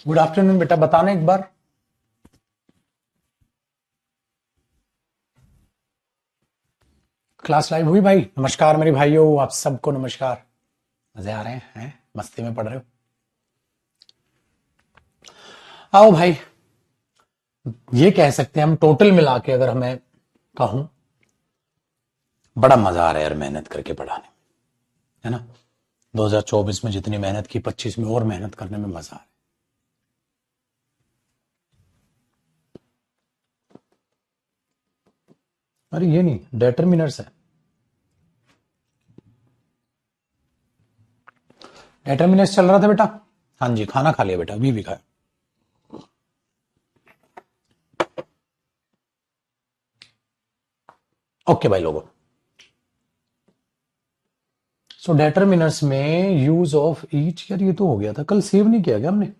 Good afternoon बेटा, बताना एक बार। क्लास लाइव हुई भाई? नमस्कार मेरे भाइयों, आप सबको नमस्कार। मजे आ रहे हैं? मस्ती में पढ़ रहे हो? आओ भाई। ये कह सकते हैं हम, टोटल मिला के अगर हमें कहूं, बड़ा मजा आ रहा है यार मेहनत करके पढ़ाने में, है ना। 2024 में जितनी मेहनत की, 25 में और मेहनत करने में मजा आ रहा है। अरे ये नहीं, डेटर्मिनर्स है। डेटर्मिनर्स चल रहा था बेटा। हाँ जी, खाना खा लिया बेटा, अभी भी खाया। ओके भाई लोगों, सो डेटर्मिनर्स में यूज ऑफ ईच, यार ये तो हो गया था, कल सेव नहीं किया क्या हमने?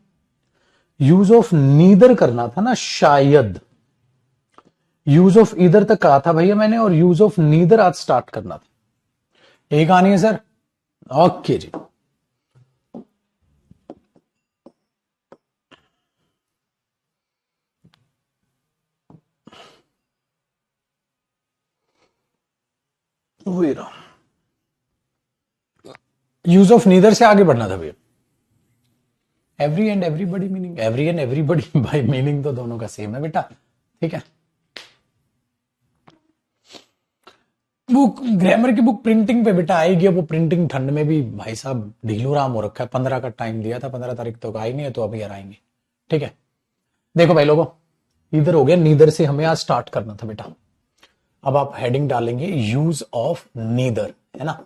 यूज ऑफ नीदर करना था ना शायद। यूज ऑफ ईदर तक कहा था भैया मैंने, और यूज ऑफ नीदर आज स्टार्ट करना था। एक आनी है सर। ओके जी। यूज ऑफ नीदर से आगे बढ़ना था भैया। Every and everybody meaning, every and everybody भाई मीनिंग तो दोनों का सेम है बेटा, ठीक है। बुक, ग्रामर की बुक प्रिंटिंग पे बेटा आएगी। अब वो प्रिंटिंग ठंड में भी भाई साहब ढीलू राम हो रखा है। 15 का टाइम दिया था, 15 तारीख तक आई नहीं है, तो अभी यार आएंगे, ठीक है। देखो भाई लोगों, इधर हो गया, नीदर से हमें आज स्टार्ट करना था बेटा। अब आप हेडिंग डालेंगे यूज ऑफ नीदर, है ना।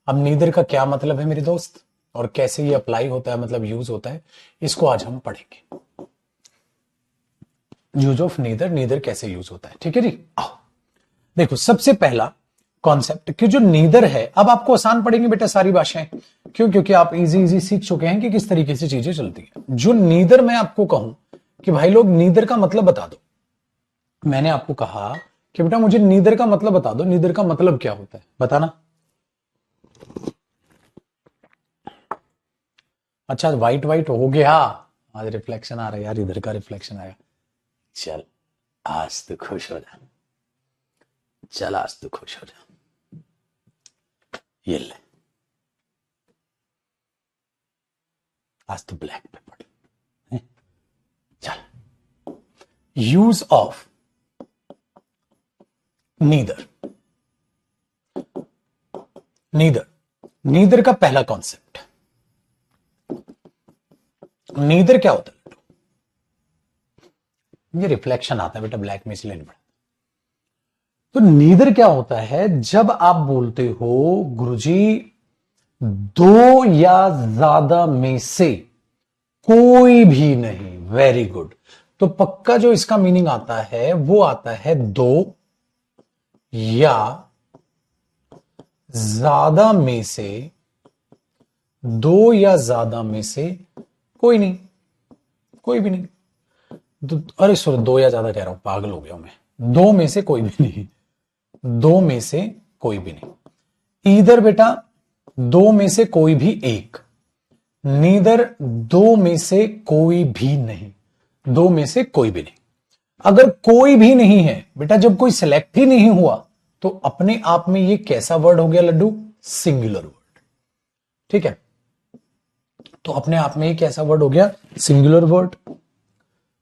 अब नीदर का क्या मतलब है मेरे दोस्त, और कैसे ये अप्लाई होता है, मतलब यूज होता है, इसको आज हम पढ़ेंगे। यूज ऑफ नीदर, नीदर कैसे यूज होता है, ठीक है जी। आओ देखो, सबसे पहला कॉन्सेप्ट कि जो नीदर है, अब आपको आसान पड़ेंगे बेटा सारी भाषाएं। क्यों? क्योंकि आप इजी इजी सीख चुके हैं कि किस तरीके से चीजें चलती है। जो नीदर मैं आपको कहूं कि भाई लोग नीदर का मतलब बता दो, मैंने आपको कहा कि बेटा मुझे नीदर का मतलब बता दो, नीदर का मतलब क्या होता है, बताना। अच्छा, व्हाइट व्हाइट हो गया। आज रिफ्लेक्शन आ रहा है यार, इधर का रिफ्लेक्शन आया। चल आज तो खुश हो जा, चल आज तो खुश हो जा। ये ले, आज तो ब्लैक पे पड़। चल, use of neither. Neither, neither का पहला कॉन्सेप्ट, नीदर क्या होता है? ये रिफ्लेक्शन आता है बेटा ब्लैक में, इसलिए नहीं पड़ा। तो नीदर क्या होता है? जब आप बोलते हो गुरुजी दो या ज्यादा में से कोई भी नहीं, वेरी गुड, तो पक्का जो इसका मीनिंग आता है वो आता है दो या ज्यादा में से, दो या ज्यादा में से कोई नहीं, कोई भी नहीं। अरे सॉरी, दो या ज्यादा कह रहा हूं, पागल हो गया हूं मैं। दो में से कोई भी नहीं, दो में से कोई भी नहीं। ईदर बेटा दो में से कोई भी एक, नीदर दो में से कोई भी नहीं, दो में से कोई भी नहीं। अगर कोई भी नहीं है बेटा, जब कोई सिलेक्ट ही नहीं हुआ, तो अपने आप में ये कैसा वर्ड हो गया लड्डू? सिंगुलर वर्ड, ठीक है। तो अपने आप में ये कैसा वर्ड हो गया? Singular word.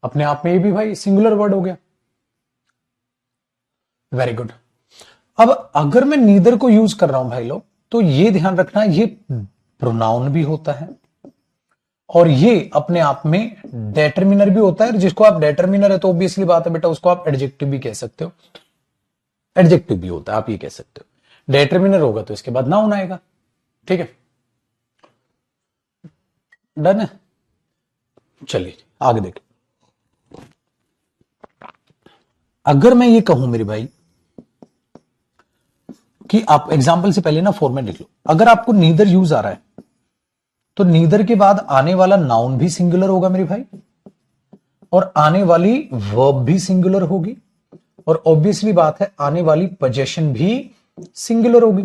अपने आप में ये भी भाई सिंगुलर वर्ड हो गया। Very good. अब अगर मैं नीदर को यूज कर रहा हूं भाई लोग, तो ये ध्यान रखना, ये प्रोनाउन भी होता है और ये अपने आप में डेटर्मिनर भी होता है। जिसको आप डेटर्मिनर है तो ऑब्वियसली बात है बेटा, उसको आप एडजेक्टिव भी कह सकते हो, एडजेक्टिव भी होता है, आप ये कह सकते हो। डेटर्मिनर होगा तो इसके बाद नाउन आएगा, ठीक है। डन है, चलिए आगे देखिए। अगर मैं ये कहूं मेरे भाई कि आप एग्जाम्पल से पहले ना फॉर्मेट लिख लो, अगर आपको नीदर यूज आ रहा है तो नीदर के बाद आने वाला नाउन भी सिंगुलर होगा मेरे भाई, और आने वाली वर्ब भी सिंगुलर होगी, और ऑब्वियसली बात है आने वाली पोजेशन भी सिंगुलर होगी।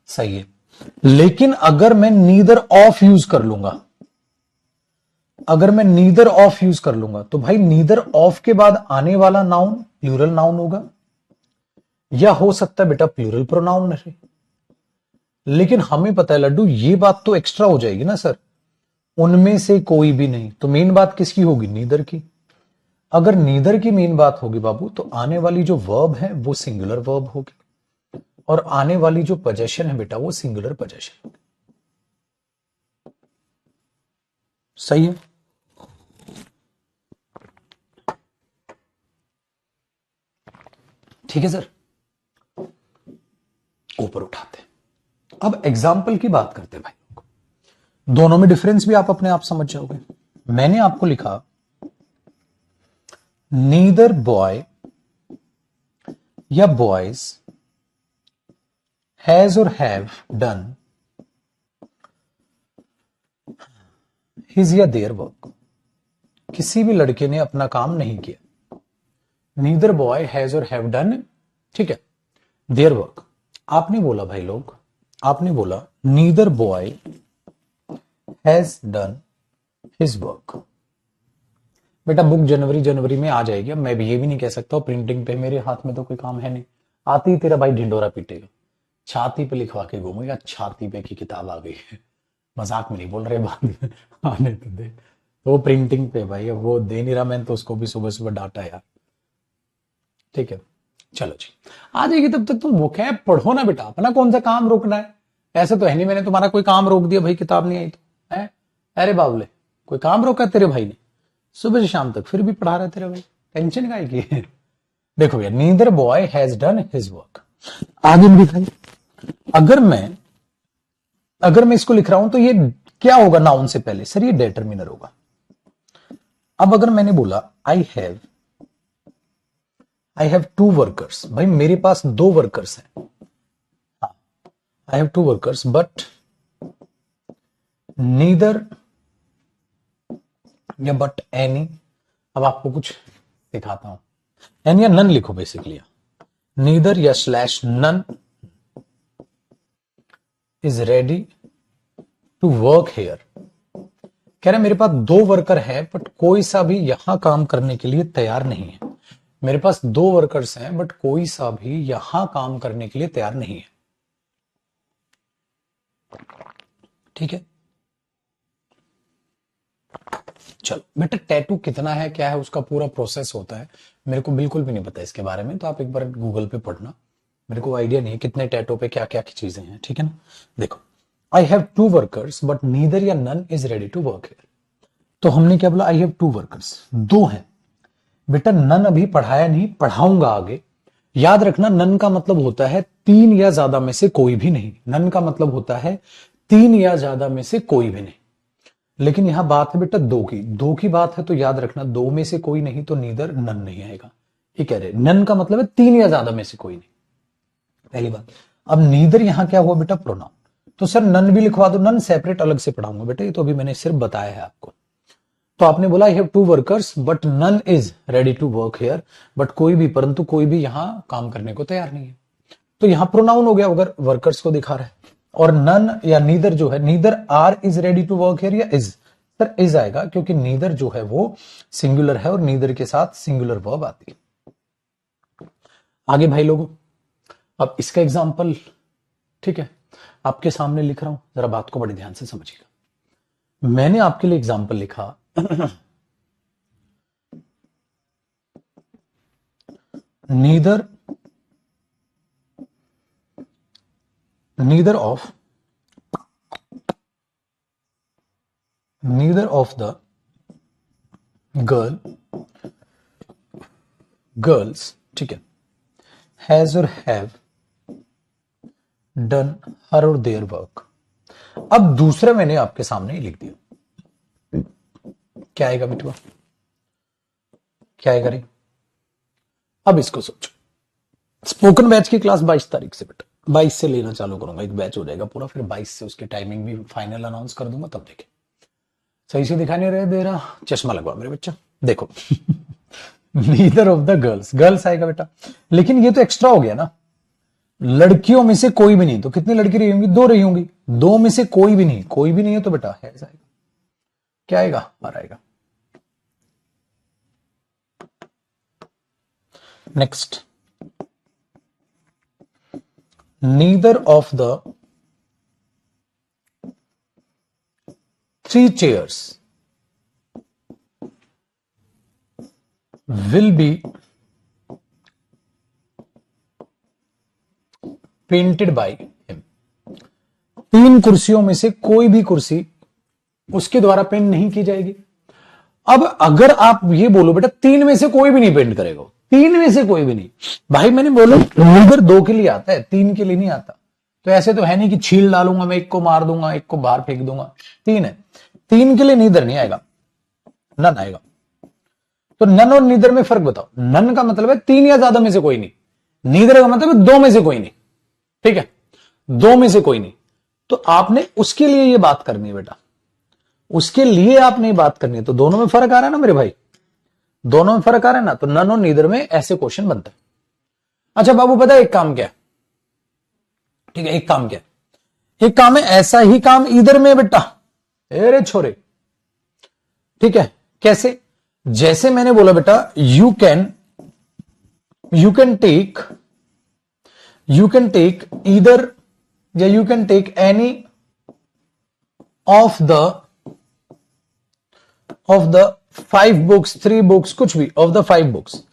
सही है। लेकिन अगर मैं नीदर ऑफ यूज कर लूंगा, अगर मैं नीदर ऑफ यूज कर लूंगा तो भाई नीदर ऑफ के बाद आने वाला नाउन प्लूरल नाउन होगा, या हो सकता है बेटा प्लूरल प्रोनाउन रहे। लेकिन हमें पता है लड्डू, ये बात तो एक्स्ट्रा हो जाएगी ना सर, उनमें से कोई भी नहीं, तो मेन बात किसकी होगी? नीदर की। अगर नीदर की मेन बात होगी बाबू, तो आने वाली जो वर्ब है वो सिंगुलर वर्ब होगी, और आने वाली जो पोजेशन है बेटा वो सिंगुलर पोजेशन होगी। सही है? ठीक है सर, ऊपर उठाते। अब एग्जाम्पल की बात करते हैं भाई, दोनों में डिफरेंस भी आप अपने आप समझ जाओगे। मैंने आपको लिखा नीदर बॉय या बॉयज हैज और हैव डन हिज या देयर वर्क। किसी भी लड़के ने अपना काम नहीं किया। नीदर बॉय हैज और हैव डन, ठीक है, देयर वर्क। आपने बोला भाई लोग, आपने बोला neither boy has done his work. बेटा बुक जनवरी में आ जाएगी। अब मैं भी ये भी नहीं कह सकता प्रिंटिंग पे मेरे हाथ में तो कोई काम है नहीं, आती ही तेरा भाई ढिंडोरा पीटेगा, छाती पे लिखवा के घूमेगा, छाती पे की किताब आ गई है। मजाक में नहीं बोल रहे, बाद में आने तो दे। तो वो प्रिंटिंग पे भाई, अब वो दे नहीं रहा, मैंने तो उसको भी सुबह सुबह डांटा यार। ठीक है, चलो जी, आ जाएगी। तब तक तुम वोकैब पढ़ो ना बेटा, अपना कौन सा काम रोकना है? ऐसे तो है नहीं मैंने तुम्हारा कोई काम रोक दिया भाई, किताब नहीं आई तो है। अरे बाबले, कोई काम रोका तेरे भाई ने? सुबह से शाम तक फिर भी पढ़ा रहे तेरे भाई, टेंशन काहे की है? देखो भैया, neither boy has done his work. आगे भी भाई, अगर मैं इसको लिख रहा हूं तो ये क्या होगा? नाउन से पहले सर ये डिटरमिनर होगा। अब अगर मैंने बोला आई हैव 2 वर्कर्स, भाई मेरे पास 2 वर्कर्स हैं। I have 2 workers but neither या बट एनी। अब आपको कुछ दिखाता हूं, एन या नन लिखो बेसिकली, नीदर या slash none is ready to work here. कह रहे मेरे पास 2 वर्कर है बट कोई सा भी यहां काम करने के लिए तैयार नहीं है। मेरे पास 2 वर्कर्स हैं बट कोई सा भी यहां काम करने के लिए तैयार नहीं है। ठीक है, चलो बेटा, टैटू कितना है क्या है उसका पूरा प्रोसेस होता है, मेरे को बिल्कुल भी नहीं पता इसके बारे में, तो आप एक बार गूगल पे पढ़ना। मेरे को आइडिया नहीं है कितने टैटू पे क्या क्या की चीजें हैं, ठीक है ना। देखो, I have 2 workers but neither या none is ready to work here. तो हमने क्या बोला? आई हैव 2 वर्कर्स, 2 हैं बेटा। नन अभी पढ़ाया नहीं, पढ़ाऊंगा आगे। याद रखना, नन का मतलब होता है 3 या ज्यादा में से कोई भी नहीं। नन का मतलब होता है 3 या ज्यादा में से कोई भी नहीं। लेकिन यहां बात है बेटा 2 की बात है, तो याद रखना 2 में से कोई नहीं तो नीदर नन नहीं आएगा। ये कह रहे नन का मतलब है 3 या ज्यादा में से कोई नहीं, पहली बात। अब नीदर यहां क्या हुआ बेटा? प्रोनाउन। तो सर नन भी लिखवा दो, नन सेपरेट अलग से पढ़ाऊंगा बेटा, ये तो अभी मैंने सिर्फ बताया है आपको। तो आपने बोला I have 2 workers but none is ready to work here, but कोई भी, परंतु कोई भी यहां काम करने को तैयार नहीं है। तो यहां प्रोनाउन हो गया अगर वर्कर्स को दिखा रहा है। और नन या नीदर जो है, neither are is ready to work here या इज, सर इज आएगा, क्योंकि नीदर जो है वो सिंगुलर है और नीदर के साथ सिंगुलर वर्ब आती है। आगे भाई लोगों, अब इसका एग्जांपल, ठीक है, आपके सामने लिख रहा हूं, जरा बात को बड़े ध्यान से समझिएगा। मैंने आपके लिए एग्जांपल लिखा नीदर ऑफ द गर्ल्स, ठीक है, हैज और हैव डन हर और देयर वर्क। अब दूसरा मैंने आपके सामने ही लिख दिया, क्या आएगा बिटुआ? क्या आएगा रे? अब इसको सोचो, स्पोकन बैच की क्लास 22 तारीख से बेटा, 22 से लेना चालू करूंगा, एक बैच हो जाएगा पूरा, फिर 22 से उसकी टाइमिंग भी फाइनल अनाउंस कर दूंगा, तब देखें। सही से दिखाई नहीं रहे दे रहा, चश्मा लगवा मेरे बच्चा, देखो neither of the girls, girls आएगा बेटा। लेकिन ये तो एक्स्ट्रा हो गया ना, लड़कियों में से कोई भी नहीं, तो कितनी लड़की रही होंगी? 2 रही होंगी। 2 में से कोई भी नहीं, कोई भी नहीं है तो बेटा है आएगा, क्या आएगा? आर आएगा। Next, neither of the 3 chairs will be painted by him। 3 कुर्सियों में से कोई भी कुर्सी उसके द्वारा पेंट नहीं की जाएगी। अब अगर आप ये बोलो बेटा 3 में से कोई भी नहीं पेंट करेगा, 3 में से कोई भी नहीं, भाई मैंने बोलो नीदर 2 के लिए आता है, 3 के लिए नहीं आता। तो ऐसे तो है नहीं कि छील डालूंगा मैं, एक को मार दूंगा, एक को बाहर फेंक दूंगा। 3 है, 3 के लिए नीदर नहीं आएगा, नन आएगा। तो नन और नीदर में फर्क बताओ। नन का मतलब है 3 या ज्यादा में से कोई नहीं, नीदर का मतलब है 2 में से कोई नहीं। ठीक है, 2 में से कोई नहीं। तो आपने उसके लिए ये बात करनी है बेटा, उसके लिए आपने बात करनी है। तो दोनों में फर्क आ रहा है ना मेरे भाई, दोनों में फर्क आ रहा है ना। तो नन और नीदर में ऐसे क्वेश्चन बनते हैं। अच्छा बाबू पता है एक काम क्या है? ठीक है, एक काम क्या है? एक काम है, ऐसा ही काम इधर में बेटा, अरे छोरे। ठीक है, कैसे? जैसे मैंने बोला बेटा यू कैन टेक ईदर या you can take any of the 5 books, 3 books, कुछ भी ऑफ द 5 बुक्स।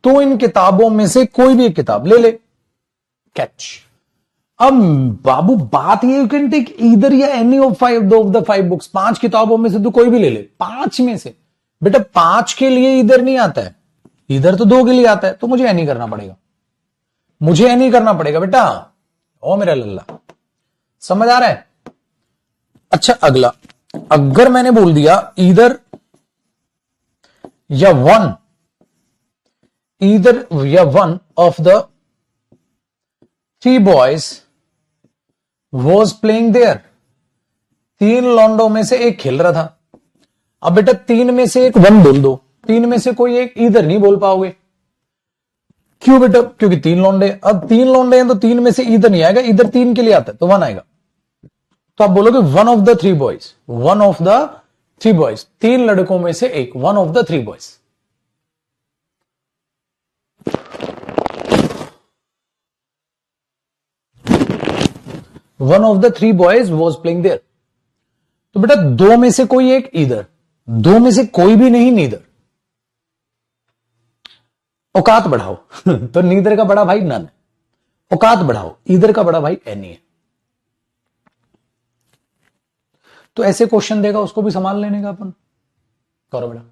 तो इन किताबों में से कोई भी एक किताब ले ले, कैच। अब बाबू बात ये, यू कैन टेक ईदर या एनी ऑफ द 5 बुक्स, 5 किताबों में से तो कोई भी ले ले, 5 में से। बेटा 5 के लिए इधर नहीं आता है, इधर तो 2 के लिए आता है, तो मुझे एनी करना पड़ेगा, मुझे एनी करना पड़ेगा बेटा। ओ मेरा लल्ला, समझ आ रहा है? अच्छा अगला, अगर मैंने बोल दिया ईदर या one of the 3 boys was playing there, 3 लॉन्डो में से एक खेल रहा था। अब बेटा 3 में से एक वन बोल दो, 3 में से कोई एक ईदर नहीं बोल पाओगे। क्यों बेटा? क्योंकि 3 लौंडे, अब 3 लौंडे हैं तो 3 में से ईदर नहीं आएगा, इधर 3 के लिए आता है तो 1 आएगा। तो आप बोलोगे one of the 3 boys, one of the 3 boys, 3 लड़कों में से एक, one of the 3 boys. One of the 3 boys was playing there. तो बेटा 2 में से कोई एक ईदर, 2 में से कोई भी नहीं नीदर। औकात बढ़ाओ तो नीदर का बड़ा भाई नन है, औकात बढ़ाओ, ईदर का बड़ा भाई एनी है। तो ऐसे क्वेश्चन देगा, उसको भी संभाल लेने का अपन। करो बेटा।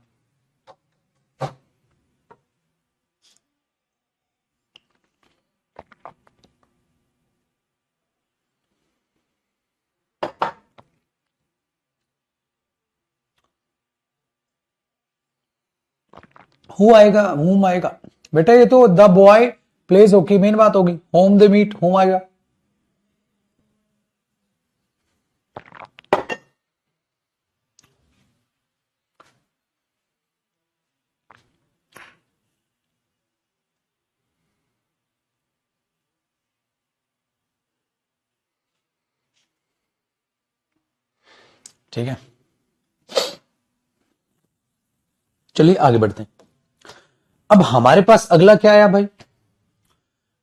हु आएगा, हुम आएगा बेटा, ये तो the boy pledge hockey main बात होगी। होम दे मीट, हुम आएगा। ठीक है, चलिए आगे बढ़ते हैं। अब हमारे पास अगला क्या आया भाई?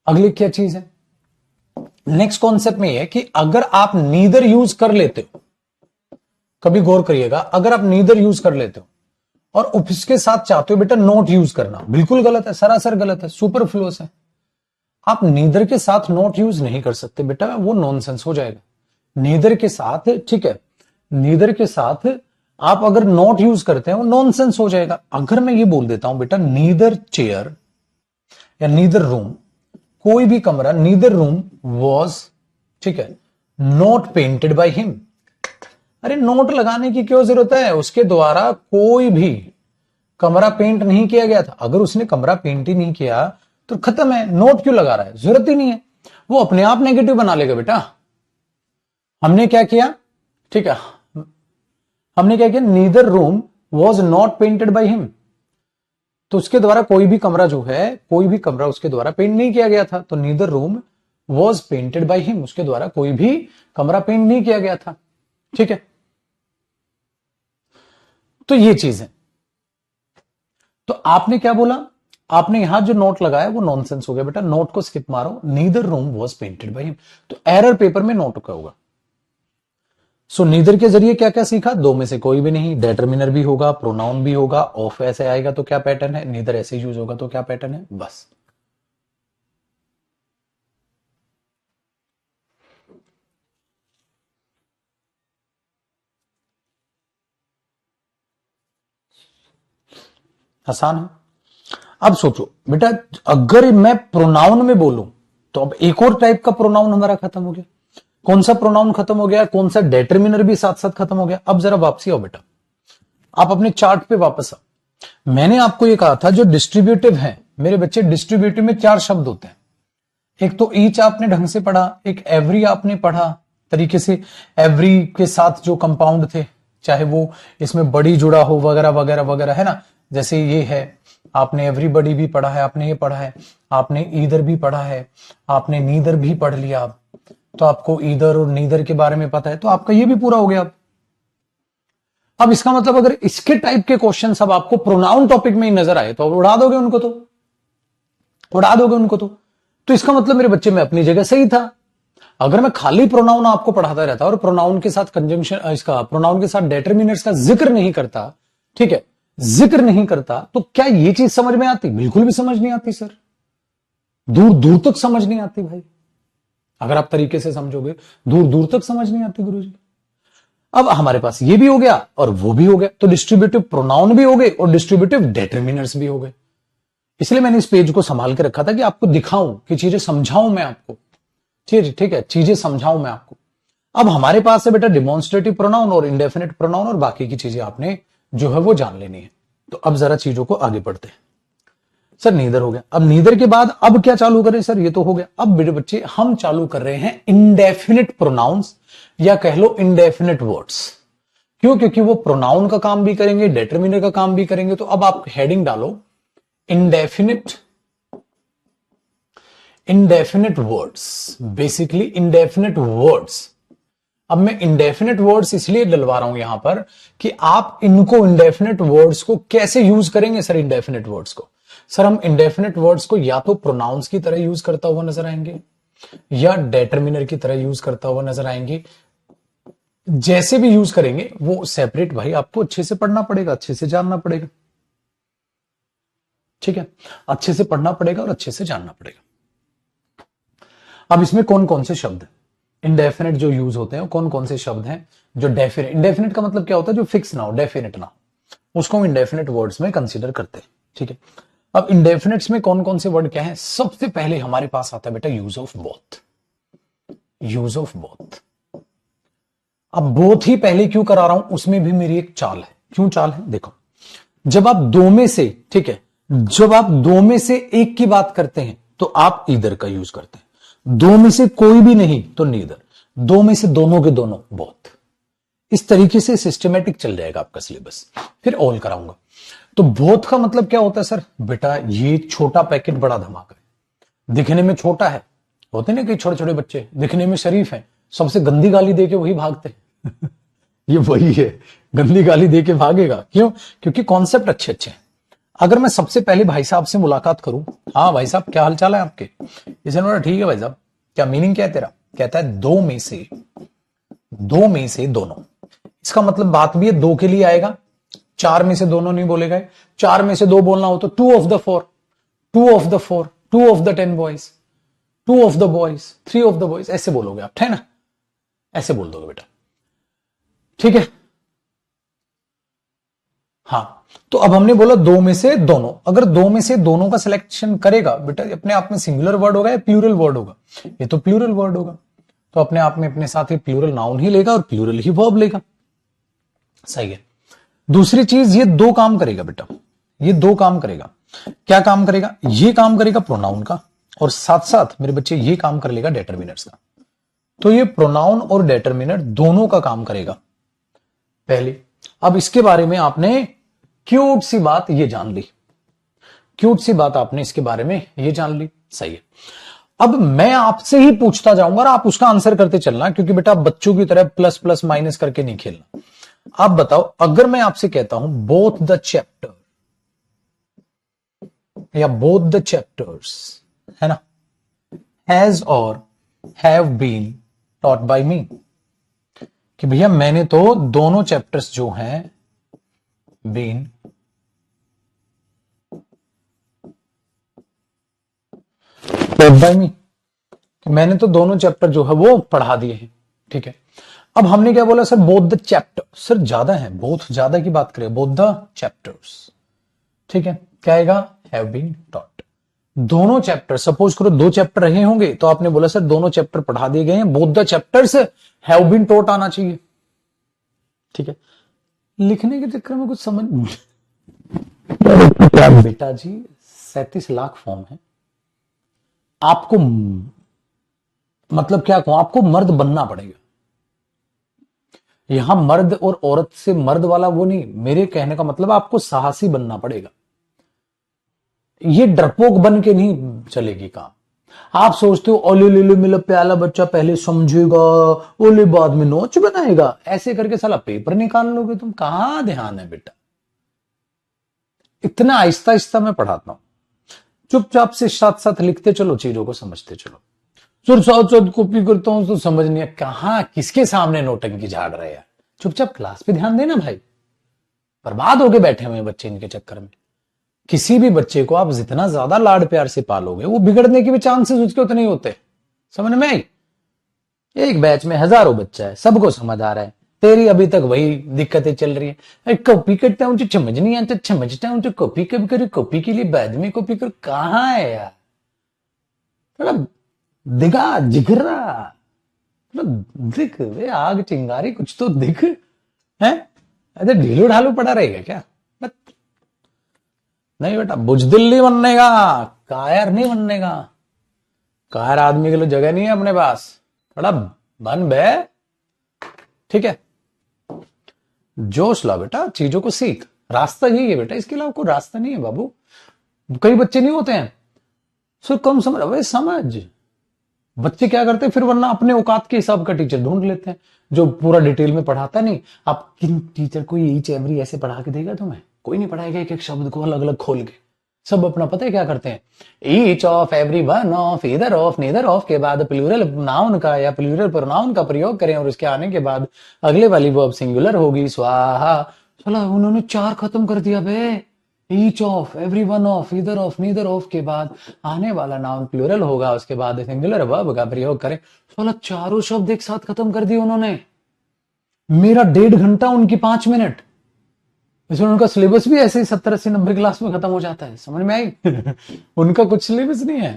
अगली क्या चीज है? नेक्स्ट कॉन्सेप्ट में यह कि अगर आप नीदर यूज कर लेते हो, कभी गौर करिएगा, अगर आप नीदर यूज कर लेते हो और उसके साथ चाहते हो बेटा नोट यूज करना, बिल्कुल गलत है, सरासर गलत है, सुपरफ्लुअस है। आप नीदर के साथ नोट यूज नहीं कर सकते बेटा, वो नॉनसेंस हो जाएगा। नीदर के साथ, ठीक है, नीदर के साथ आप अगर नोट यूज करते हैं वो नॉनसेंस हो जाएगा। अगर मैं ये बोल देता हूं बेटा नीदर चेयर या नीदर रूम, कोई भी कमरा, नीदर रूम वॉज, ठीक है, नॉट पेंटेड बाय हिम। अरे नोट लगाने की क्यों जरूरत है? उसके द्वारा कोई भी कमरा पेंट नहीं किया गया था। अगर उसने कमरा पेंट ही नहीं किया तो खत्म है, नोट क्यों लगा रहा है? जरूरत ही नहीं है, वो अपने आप नेगेटिव बना लेगा बेटा। हमने क्या किया? ठीक है, हमने क्या किया? Neither room was not painted by him, तो उसके द्वारा कोई भी कमरा जो है, कोई भी कमरा उसके द्वारा पेंट नहीं किया गया था। तो neither room was painted by him, उसके द्वारा कोई भी कमरा पेंट नहीं किया गया था। ठीक है, तो ये चीज है। तो आपने क्या बोला, आपने यहां जो नोट लगाया वो नॉनसेंस हो गया बेटा, नोट को स्किप मारो, neither room was painted by him. तो एरर पेपर में नोट का होगा। सो नीदर के जरिए क्या क्या सीखा, दो में से कोई भी नहीं, डेटर्मिनर भी होगा, प्रोनाउन भी होगा, ऑफ ऐसे आएगा तो क्या पैटर्न है, नीदर ऐसे यूज होगा तो क्या पैटर्न है, बस। आसान है। अब सोचो बेटा, अगर मैं प्रोनाउन में बोलूं तो अब एक और टाइप का प्रोनाउन हमारा खत्म हो गया। कौन सा प्रोनाउन खत्म हो गया, कौन सा डेटर्मिनर भी साथ साथ खत्म हो गया। अब जरा वापसी आओ बेटा, आप अपने चार्ट पे वापस आओ। मैंने आपको ये कहा था जो डिस्ट्रीब्यूटिव है मेरे बच्चे, डिस्ट्रीब्यूटिव में 4 शब्द होते हैं। एक तो ईच आपने ढंग से पढ़ा, एक एवरी आपने पढ़ा तरीके से, एवरी के साथ जो कंपाउंड थे, चाहे वो इसमें बड़ी जुड़ा हो वगैरह वगैरह वगैरह, है ना। जैसे ये है, आपने एवरीबडी भी पढ़ा है, आपने ये पढ़ा है, आपने ईदर भी पढ़ा है, आपने नीदर भी पढ़ लिया। तो आपको ईदर और नीदर के बारे में पता है, तो आपका ये भी पूरा हो गया। अब इसका मतलब अगर इसके टाइप के क्वेश्चन सब आपको प्रोनाउन टॉपिक में ही नजर आए तो उड़ा दोगे उनको, तो उड़ा दोगे उनको। तो इसका मतलब मेरे बच्चे में अपनी जगह सही था। अगर मैं खाली प्रोनाउन आपको पढ़ाता रहता और प्रोनाउन के साथ कंजंक्शन, इसका प्रोनाउन के साथ डेटर्मिनर्स का जिक्र नहीं करता, ठीक है, जिक्र नहीं करता, तो क्या ये चीज समझ में आती? बिल्कुल भी समझ नहीं आती सर, दूर दूर तक समझ नहीं आती भाई। अगर आप तरीके से समझोगे दूर दूर तक समझ नहीं आती गुरुजी। अब हमारे पास ये भी हो गया और वो भी हो गया, तो डिस्ट्रीब्यूटिव प्रोनाउन भी हो गए और डिस्ट्रीब्यूटिव डेटर्मिनर्स भी हो गए। इसलिए मैंने इस पेज को संभाल के रखा था कि आपको दिखाऊं, कि चीजें समझाऊं मैं आपको। ठीक है, चीजें समझाऊं मैं आपको। अब हमारे पास है बेटा डिमॉन्स्ट्रेटिव प्रोनाउन और इंडेफिनिट प्रोनाउन, और बाकी की चीजें आपने जो है वो जान लेनी है। तो अब जरा चीजों को आगे बढ़ते हैं। सर नीदर हो गया, अब नीदर के बाद अब क्या चालू करें सर, ये तो हो गया। अब मेरे बच्चे हम चालू कर रहे हैं इंडेफिनिट प्रोनाउंस, या कह लो इंडेफिनिट वर्ड्स। क्यों? क्योंकि वो प्रोनाउन का काम भी करेंगे, डेटर्मिनर का काम भी करेंगे। तो अब आप हेडिंग डालो indefinite, indefinite words, basically indefinite words. अब मैं इंडेफिनिट वर्ड्स इसलिए डलवा रहा हूं यहां पर कि आप इनको इंडेफिनिट वर्ड्स को कैसे यूज करेंगे सर। इंडेफिनिट वर्ड्स को सर हम इंडेफिनिट वर्ड्स को या तो प्रोनाउंस की तरह यूज करता हुआ नजर आएंगे, या डेटर्मिनर की तरह यूज करता हुआ नजर आएंगे। जैसे भी यूज करेंगे वो सेपरेट भाई आपको अच्छे से पढ़ना पड़ेगा, अच्छे से जानना पड़ेगा। ठीक है, अच्छे से पढ़ना पड़ेगा और अच्छे से जानना पड़ेगा। अब इसमें कौन कौन से शब्द इंडेफिनिट जो यूज होते हैं, कौन कौन से शब्द हैं जो डेफिनिट। इंडेफिनिट का मतलब क्या होता है, जो फिक्स ना हो, डेफिनिट ना हो, उसको हम इंडेफिनिट वर्ड्स में कंसीडर करते हैं। ठीक है, अब इंडेफिनिट्स में कौन कौन से वर्ड क्या है। सबसे पहले हमारे पास आता है बेटा use of both, use of both. अब बोथ ही पहले क्यों करा रहा हूं, उसमें भी मेरी एक चाल है। क्यों चाल है, देखो, जब आप दो में से, ठीक है, जब आप दो में से एक की बात करते हैं तो आप ईदर का यूज करते हैं, दो में से कोई भी नहीं तो नीदर, दो में से दोनों के दोनों बोथ। इस तरीके से सिस्टमेटिक चल जाएगा आपका सिलेबस। फिर ऑल कराऊंगा। तो बोथ का मतलब क्या होता है सर, बेटा ये छोटा पैकेट बड़ा धमाका है, दिखने में छोटा है, होते ना कि छोटे छोटे बच्चे दिखने में शरीफ हैं, सबसे गंदी गाली देके वही भागते ये वही है, गंदी गाली देके भागेगा। क्यों? क्योंकि कॉन्सेप्ट अच्छे अच्छे हैं। अगर मैं सबसे पहले भाई साहब से मुलाकात करूं, हाँ भाई साहब क्या हाल चाल है आपके, इसे बोला ठीक है भाई साहब, क्या मीनिंग क्या है तेरा, कहता है दो में से, दो में से दोनों। इसका मतलब बात भी है दो के लिए आएगा, चार में से दोनों नहीं बोलेगा। चार में से दो बोलना हो तो two of the four, two of the four, two of the 10 boys, two of the boys, three of the boys, ऐसे बोलोगे आप, है ना, ऐसे बोल दोगे बेटा। ठीक है, हाँ। तो अब हमने बोला दो में से दोनों, अगर दो में से दोनों का सिलेक्शन करेगा बेटा, अपने आप में सिंगुलर वर्ड होगा या प्लूरल वर्ड होगा, ये तो प्लूरल वर्ड होगा, तो अपने आप में अपने साथ ही प्लूरल नाउन ही लेगा और प्लूरल ही वर्ब लेगा। सही है। दूसरी चीज, ये दो काम करेगा बेटा, ये दो काम करेगा। क्या काम करेगा, ये काम करेगा प्रोनाउन का, और साथ साथ मेरे बच्चे ये काम कर लेगा डेटर्मिनर्स का। तो ये प्रोनाउन और डेटर्मिनर दोनों का काम करेगा पहले। अब इसके बारे में आपने क्यूट सी बात ये जान ली, क्यूट सी बात आपने इसके बारे में ये जान ली। सही है। अब मैं आपसे ही पूछता जाऊंगा और आप उसका आंसर करते चलना, क्योंकि बेटा बच्चों की तरह प्लस प्लस माइनस करके नहीं खेलना। आप बताओ, अगर मैं आपसे कहता हूं बोथ द चैप्टर या बोथ द चैप्टर्स, है ना, हैज और हैव बीन टॉट बाय मी, कि भैया मैंने तो दोनों चैप्टर्स जो हैं बीन टॉट बाय मी, मैंने तो दोनों चैप्टर जो है वो पढ़ा दिए हैं। ठीक है, अब हमने क्या बोला sir, both the chapter, sir ज्यादा है, बोथ ज्यादा की बात करें, बोथ द चैप्टर्स। ठीक है, क्या आएगा, हैव बीन टॉट। दोनों चैप्टर, सपोज करो 2 चैप्टर रहे होंगे तो आपने बोला सर दोनों चैप्टर पढ़ा दिए गए हैं, both the chapters have been taught आना चाहिए। ठीक है, लिखने के चक्कर में कुछ समझ क्या बेटा जी, 37 लाख फॉर्म है, आपको मतलब क्या कहूं, आपको मर्द बनना पड़ेगा। यहां मर्द और औरत से मर्द वाला वो नहीं, मेरे कहने का मतलब आपको साहसी बनना पड़ेगा। ये डरपोक बन के नहीं चलेगी काम। आप सोचते हो ओले ले लो मेरा प्याला बच्चा पहले समझेगा, ओले बाद में नोच बनाएगा, ऐसे करके साला पेपर निकाल लोगे तुम, कहां ध्यान है बेटा। इतना आहिस्ता आहिस्ता मैं पढ़ाता हूं, चुपचाप से साथ साथ लिखते चलो, चीजों को समझते चलो। सुर साथ साथ कॉपी करता हूं तो समझ नहीं, कहां किसके सामने नोटंकी झाड़ रहे हैं। चुपचाप क्लास पे ध्यान देना भाई, बर्बाद होके बैठे हुए बच्चे इनके चक्कर में। किसी भी बच्चे को आप जितना ज्यादा लाड प्यार से पालोगे वो बिगड़ने के भी चांसेस उसके उतने ही होते। समझ में आई? एक बैच में हजारों बच्चा है, सबको समझ आ रहा है, तेरी अभी तक वही दिक्कतें चल रही है। कॉपी करता हूं तो समझ नहीं आता, समझता हूं तो कॉपी कब करूं, कॉपी के लिए बाद में कॉपी करूं। कहां है यार, थोड़ा दिखा जिगरा, दिख वे आग चिंगारी, कुछ तो दिख है। ऐसे ढीलो ढालो पड़ा रहेगा क्या? नहीं बेटा, बुजदिल नहीं बनने का, कायर नहीं बनने का। कायर आदमी के लिए जगह नहीं है अपने पास, थोड़ा बन बे। ठीक है, जोश ला बेटा, चीजों को सीख, रास्ता यही है बेटा, इसके अलावा कोई रास्ता नहीं है बाबू। कई बच्चे नहीं होते हैं सर कम समझ, अबे समझ। बच्चे क्या करते हैं फिर, वरना अपने औकात के हिसाब का टीचर ढूंढ लेते हैं जो पूरा डिटेल में पढ़ाता नहीं। आप किन टीचर को यही चैमरी ऐसे पढ़ा के देगा तुम्हें? कोई नहीं पढ़ाएगा एक एक शब्द को अलग अलग खोल के। सब अपना पता है क्या करते हैं, each of, every one of, either of, neither of के बाद प्लूरल नाउन का या प्लूरल प्रोनाउन का प्रयोग करें और उसके आने के बाद अगले वाली वर्ब सिंगुलर होगी, स्वाहा। चला उन्होंने 4 खत्म कर दिया बे। Each of, every one of, either of, neither of के बाद आने वाला नाउन प्लूरल होगा, उसके बाद सिंगुलर वर्ब का प्रयोग करें। साला 4 शब्द एक साथ खत्म कर दिए उन्होंने। मेरा 1.5 घंटा, उनकी 5 मिनट। इसमें उनका सिलेबस भी ऐसे ही 70-80 नंबर क्लास में खत्म हो जाता है। समझ में आई? उनका कुछ सिलेबस नहीं है।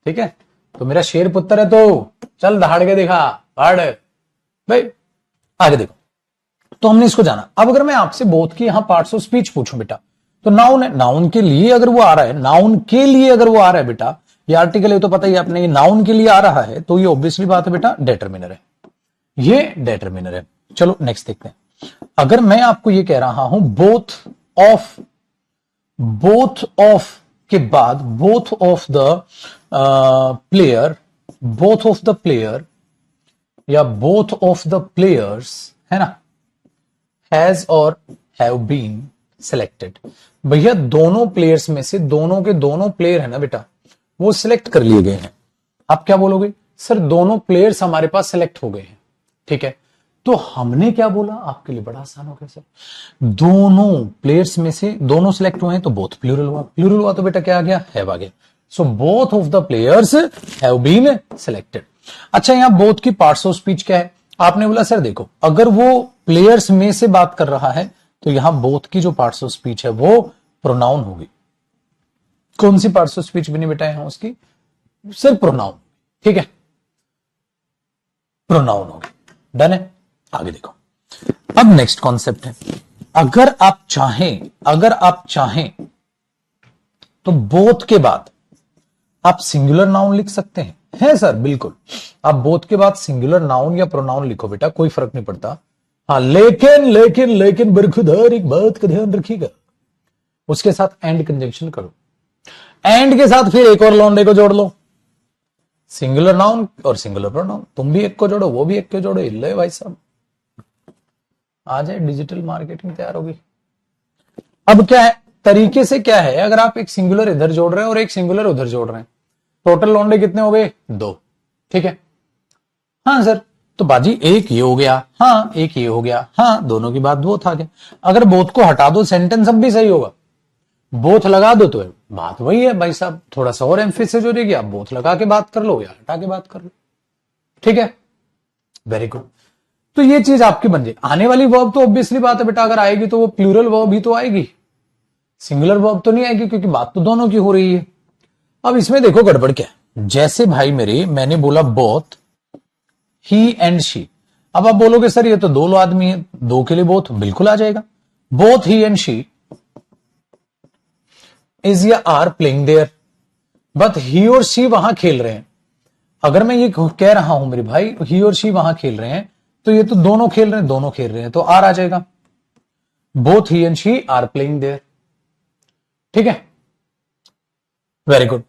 ठीक है, तो मेरा शेर पुत्र है तो चल दहाड़ के दिखा, पढ़ भाई, आगे देखो। तो हमने इसको जाना। अब अगर मैं आपसे बोथ की यहां पार्ट्स ऑफ स्पीच पूछूं बेटा, तो नाउन है, नाउन के लिए अगर वो आ रहा है, नाउन के लिए अगर वो आ रहा है बेटा, ये आर्टिकल है तो पता ही आपने, ये नाउन के लिए आ रहा है तो ये ऑब्वियसली बात है बेटा डेटरमिनर है, ये डेटरमिनर है। चलो नेक्स्ट देखते हैं। अगर मैं आपको ये कह रहा हूं बोथ ऑफ, बोथ ऑफ के बाद both of the player, both of the player या बोथ ऑफ द प्लेयर्स, है ना, हैज और हैव बीन सिलेक्टेड। भैया दोनों प्लेयर्स में से, दोनों के दोनों प्लेयर है ना बेटा, वो सिलेक्ट कर लिए गए हैं। आप क्या बोलोगे? सर दोनों प्लेयर्स हमारे पास सिलेक्ट हो गए हैं। ठीक है, तो हमने क्या बोला, आपके लिए बड़ा आसान हो गया सर। दोनों प्लेयर्स में से दोनों सिलेक्ट हुए हैं तो बोथ प्लूरल हुआ, प्लूरल हुआ तो बेटा क्या आ गया, हैव आ गया। So both of the players have been selected. अच्छा, यहां बोथ की पार्ट्स ऑफ स्पीच क्या है? आपने बोला सर देखो, अगर वो प्लेयर्स में से बात कर रहा है तो यहां बोथ की जो पार्ट्स ऑफ स्पीच है वो प्रोनाउन होगी। कौन सी पार्ट्स ऑफ स्पीच बनी बेटा यहां उसकी? Sir pronoun. ठीक है, प्रोनाउन होगी। डन है, आगे देखो। अब नेक्स्ट कॉन्सेप्ट है, अगर आप चाहें, अगर आप चाहें तो बोथ के बाद आप सिंगुलर नाउन लिख सकते हैं। है सर बिल्कुल, आप बोथ के बाद सिंगुलर नाउन या प्रोनाउन लिखो बेटा, कोई फर्क नहीं पड़ता। हाँ लेकिन लेकिन लेकिन बरखुदार एक बात का ध्यान रखिएगा, उसके साथ एंड कंजंक्शन करो। एंड के साथ फिर एक और लौंडे को जोड़ लो। सिंगुलर नाउन और सिंगुलर प्रोनाउन, तुम भी एक को जोड़ो वो भी एक को जोड़ो, हिल भाई साहब, आ जाए डिजिटल मार्केटिंग तैयार होगी। अब क्या है तरीके से, क्या है अगर आप एक सिंगुलर इधर जोड़ रहे हैं और एक सिंगुलर उधर जोड़ रहे हैं, टोटल लौंडे कितने हो गए? 2। ठीक है, हाँ सर, तो बाजी एक ये हो गया, हाँ एक ये हो गया, हाँ दोनों की बात बोथ आ गया। अगर बोथ को हटा दो सेंटेंस अब भी सही होगा, बोथ लगा दो तो बात वही है भाई साहब, थोड़ा सा और एम्फेसिस हो जाएगी, आप बोथ लगा के बात कर लो या हटा के बात कर लो। ठीक है, वेरी गुड। तो ये चीज आपकी बन जाए। आने वाली वर्ब तो ऑब्वियसली बात है बेटा, अगर आएगी तो वो प्लूरल वर्ब ही तो आएगी, सिंगुलर वर्ब तो नहीं आएगी, क्योंकि बात तो दोनों की हो रही है। अब इसमें देखो गड़बड़ क्या है, जैसे भाई मेरे मैंने बोला बोथ ही एंड शी, अब आप बोलोगे सर ये तो दो आदमी है, दो के लिए बोथ बिल्कुल आ जाएगा। Both he and she is या are playing there, but he और शी वहां खेल रहे हैं। अगर मैं ये कह रहा हूं मेरे भाई ही और शी वहां खेल रहे हैं, तो ये तो दोनों खेल रहे हैं, दोनों खेल रहे हैं, तो आर आ जाएगा। Both he and she are playing there. ठीक है, वेरी गुड।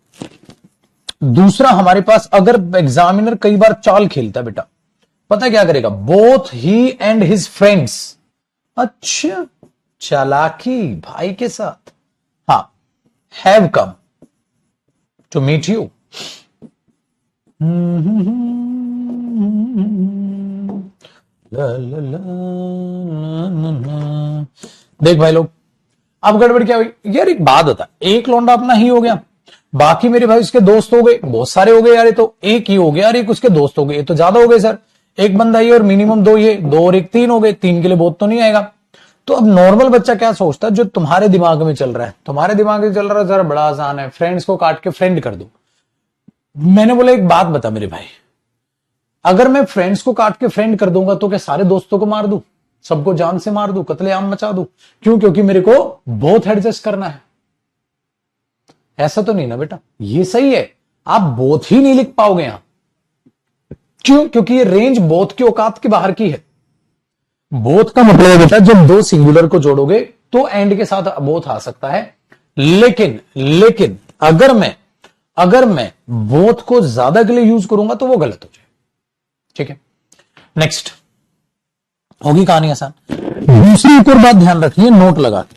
दूसरा हमारे पास, अगर एग्जामिनर कई बार चाल खेलता है बेटा, पता क्या करेगा? Both he and his friends. अच्छा, चालाकी भाई के साथ। हाँ, have come to meet you. देख भाई लोग, अब गड़बड़ क्या हुई यार, एक बात बता, एक लौंडा अपना ही हो गया, बाकी मेरे भाई उसके दोस्त हो गए, बहुत सारे हो गए यार, ये तो एक ही हो गया यार, एक उसके दोस्त हो गए, ये तो ज्यादा हो गए सर, एक बंदा ही और मिनिमम दो, ये दो और एक तीन हो गए, तीन के लिए बहुत तो नहीं आएगा। तो अब नॉर्मल बच्चा क्या सोचता है, जो तुम्हारे दिमाग में चल रहा है, तुम्हारे दिमाग में चल रहा है सर बड़ा आसान है, फ्रेंड्स को काट के फ्रेंड कर दो। मैंने बोला एक बात बता मेरे भाई, अगर मैं फ्रेंड्स को काट के फ्रेंड कर दूंगा तो क्या सारे दोस्तों को मार दूं, सबको जान से मार दूं, कत्लेआम मचा दूं? क्यों? क्योंकि मेरे को बोथ एडजस्ट करना है। ऐसा तो नहीं ना बेटा, ये सही है, आप बोथ ही नहीं लिख पाओगे यहां। क्यों? क्योंकि ये रेंज बोथ की औकात के बाहर की है। बोथ का मतलब है बेटा, जब दो सिंगुलर को जोड़ोगे तो एंड के साथ बोथ आ सकता है, लेकिन अगर मैं बोथ को ज्यादा के लिए यूज करूंगा तो वो गलत हो जाए। ठीक है, नेक्स्ट होगी कहानी आसान। दूसरी एक और बात ध्यान रखनी है, नोट लगा के।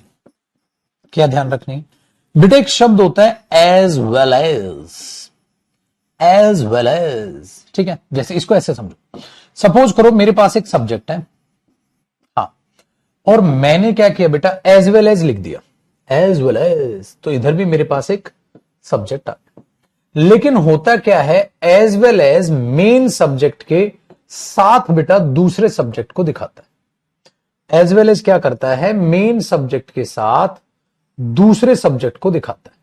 क्या ध्यान रखनी है बेटा? एक शब्द होता है एज वेल एज। ठीक है, जैसे इसको ऐसे समझो, सपोज करो मेरे पास एक सब्जेक्ट है, हाँ, और मैंने क्या किया बेटा, एज वेल एज लिख दिया, एज वेल एज, तो इधर भी मेरे पास एक सब्जेक्ट आ गया। लेकिन होता क्या है, as well as main subject के साथ बेटा दूसरे सब्जेक्ट को दिखाता है। एज वेल एज क्या करता है, मेन सब्जेक्ट के साथ दूसरे सब्जेक्ट को दिखाता है,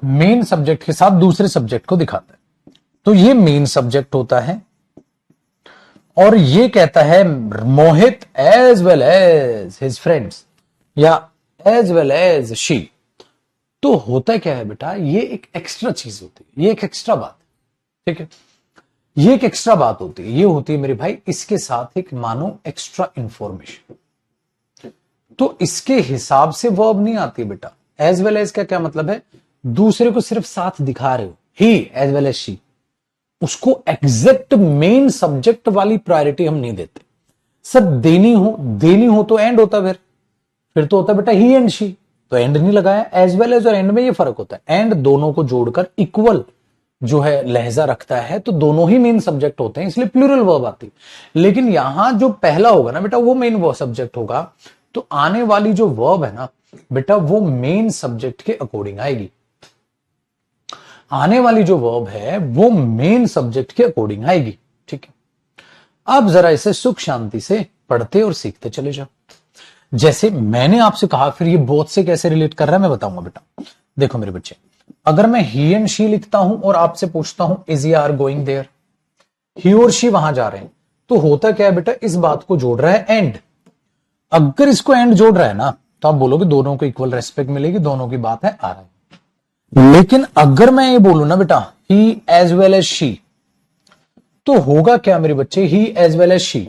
मेन सब्जेक्ट के साथ दूसरे सब्जेक्ट को दिखाता है। तो ये मेन सब्जेक्ट होता है और ये कहता है Mohit as well as his friends, या एज वेल एज शी। तो होता क्या है बेटा, ये एक एक्स्ट्रा चीज होती है, ये एक एक्स्ट्रा बात, ठीक है, ये एक एक्स्ट्रा बात होती है, ये होती है मेरे भाई इसके साथ एक मानो एक्स्ट्रा इंफॉर्मेशन। तो इसके हिसाब से वर्ब नहीं आती बेटा। एज वेल एज का क्या मतलब है, दूसरे को सिर्फ साथ दिखा रहे हो, ही एज वेल एज शी, उसको एग्जैक्ट मेन सब्जेक्ट वाली प्रायोरिटी हम नहीं देते। सब देनी हो तो एंड होता, फिर तो होता बेटा ही एंड शी, तो एंड नहीं लगाया। एज वेल एज और एंड में ये फर्क होता है, एंड दोनों को जोड़कर इक्वल जो है लहजा रखता है, तो दोनों ही मेन सब्जेक्ट होते हैं, इसलिए प्लूरल वर्ब आती है। लेकिन यहां जो पहला होगा ना बेटा, वो मेन वो सब्जेक्ट होगा, तो आने वाली जो वर्ब है ना बेटा, वो मेन सब्जेक्ट के अकॉर्डिंग आएगी। आने वाली जो वर्ब है वो मेन सब्जेक्ट के अकॉर्डिंग आएगी। ठीक है, अब जरा इसे सुख शांति से पढ़ते और सीखते चले जाओ। जैसे मैंने आपसे कहा, फिर ये बोथ से कैसे रिलेट कर रहा है मैं बताऊंगा बेटा। देखो मेरे बच्चे, अगर मैं ही एंड शी लिखता हूं और आपसे पूछता हूं is he are going there, he और शी वहां जा रहे हैं, तो होता क्या है बेटा, इस बात को जोड़ रहा है एंड। अगर इसको एंड जोड़ रहा है ना, तो आप बोलोगे दोनों को इक्वल रेस्पेक्ट मिलेगी, दोनों की बात है आ रहा है। लेकिन अगर मैं ये बोलूं ना बेटा, he as well as she, तो होगा क्या मेरे बच्चे, he as well as she